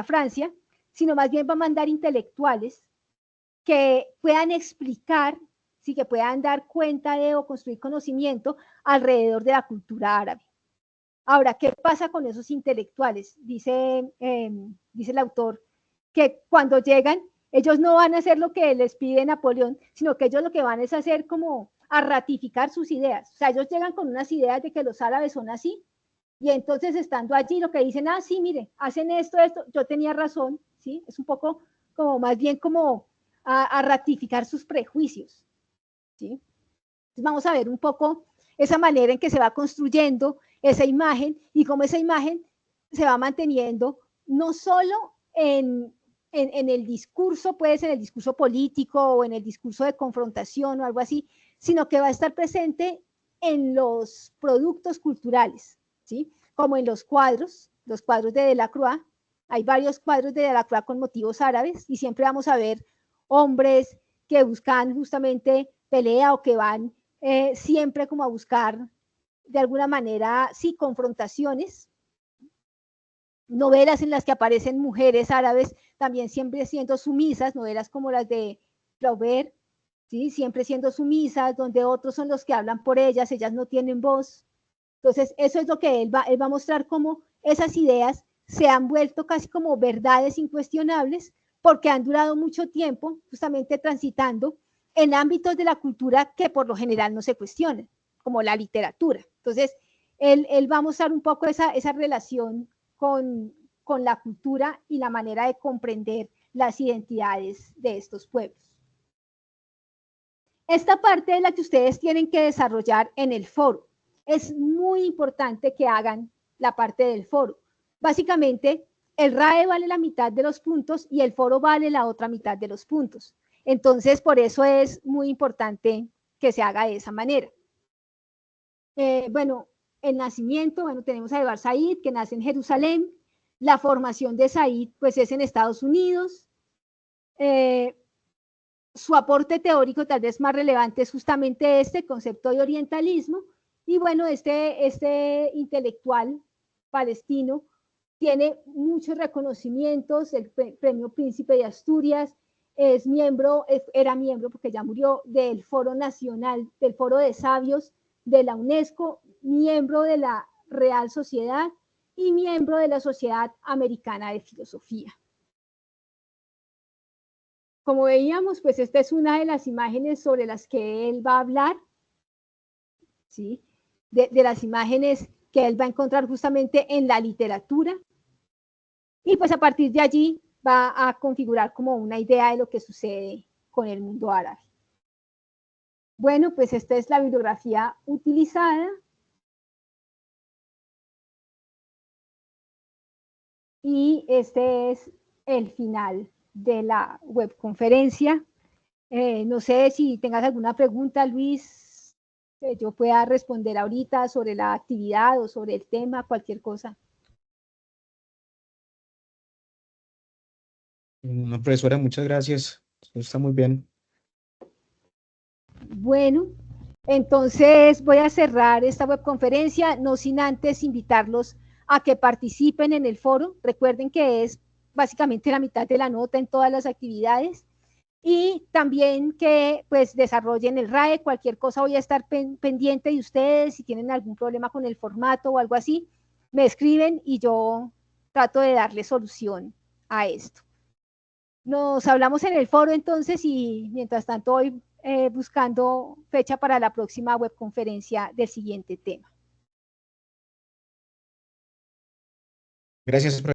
S1: Francia, sino más bien va a mandar intelectuales que puedan explicar, sí, que puedan dar cuenta de o construir conocimiento alrededor de la cultura árabe. Ahora, ¿qué pasa con esos intelectuales? Dice el autor que cuando llegan, ellos no van a hacer lo que les pide Napoleón, sino que ellos lo que van es hacer como a ratificar sus ideas. O sea, ellos llegan con unas ideas de que los árabes son así, y entonces estando allí lo que dicen, sí, mire, hacen esto, yo tenía razón, ¿sí? Es un poco como más bien como a ratificar sus prejuicios, ¿sí? Entonces vamos a ver un poco esa manera en que se va construyendo esa imagen y cómo esa imagen se va manteniendo no solo en el discurso, pues en el discurso político o en el discurso de confrontación o algo así, sino que va a estar presente en los productos culturales, ¿sí? Como en los cuadros de Delacroix. Hay varios cuadros de Delacroix con motivos árabes y siempre vamos a ver hombres que buscan justamente pelea o que van siempre como a buscar de alguna manera, sí, confrontaciones. Novelas en las que aparecen mujeres árabes también siempre siendo sumisas, novelas como las de Flaubert, ¿sí? Siempre siendo sumisas, donde otros son los que hablan por ellas no tienen voz. Entonces, eso es lo que él va a mostrar, cómo esas ideas se han vuelto casi como verdades incuestionables porque han durado mucho tiempo justamente transitando en ámbitos de la cultura que por lo general no se cuestionan, como la literatura. Entonces, él va a mostrar un poco esa relación con la cultura y la manera de comprender las identidades de estos pueblos. Esta parte es la que ustedes tienen que desarrollar en el foro. Es muy importante que hagan la parte del foro. Básicamente, el RAE vale la mitad de los puntos y el foro vale la otra mitad de los puntos. Entonces, por eso es muy importante que se haga de esa manera. Bueno, el nacimiento, bueno, tenemos a Edward Said, que nace en Jerusalén. La formación de Said, pues, es en Estados Unidos. Su aporte teórico tal vez más relevante es justamente este concepto de orientalismo. Y bueno, este intelectual palestino tiene muchos reconocimientos, el Premio Príncipe de Asturias, era miembro, porque ya murió, del Foro Nacional, del Foro de Sabios de la UNESCO, miembro de la Real Sociedad y miembro de la Sociedad Americana de Filosofía. Como veíamos, pues esta es una de las imágenes sobre las que él va a hablar, ¿sí? De las imágenes que él va a encontrar justamente en la literatura. Y pues a partir de allí va a configurar como una idea de lo que sucede con el mundo árabe. Bueno, pues esta es la bibliografía utilizada. Y este es el final de la webconferencia. No sé si tengas alguna pregunta, Luis. que yo pueda responder ahorita sobre la actividad o sobre el tema, cualquier cosa.
S2: No, profesora, muchas gracias. Eso está muy bien.
S1: Bueno, entonces voy a cerrar esta webconferencia, no sin antes invitarlos a que participen en el foro. Recuerden que es básicamente la mitad de la nota en todas las actividades. Y también que pues desarrollen el RAE, cualquier cosa voy a estar pendiente de ustedes, si tienen algún problema con el formato o algo así, me escriben y yo trato de darle solución a esto. Nos hablamos en el foro entonces y mientras tanto voy buscando fecha para la próxima webconferencia del siguiente tema.
S2: Gracias, profesora.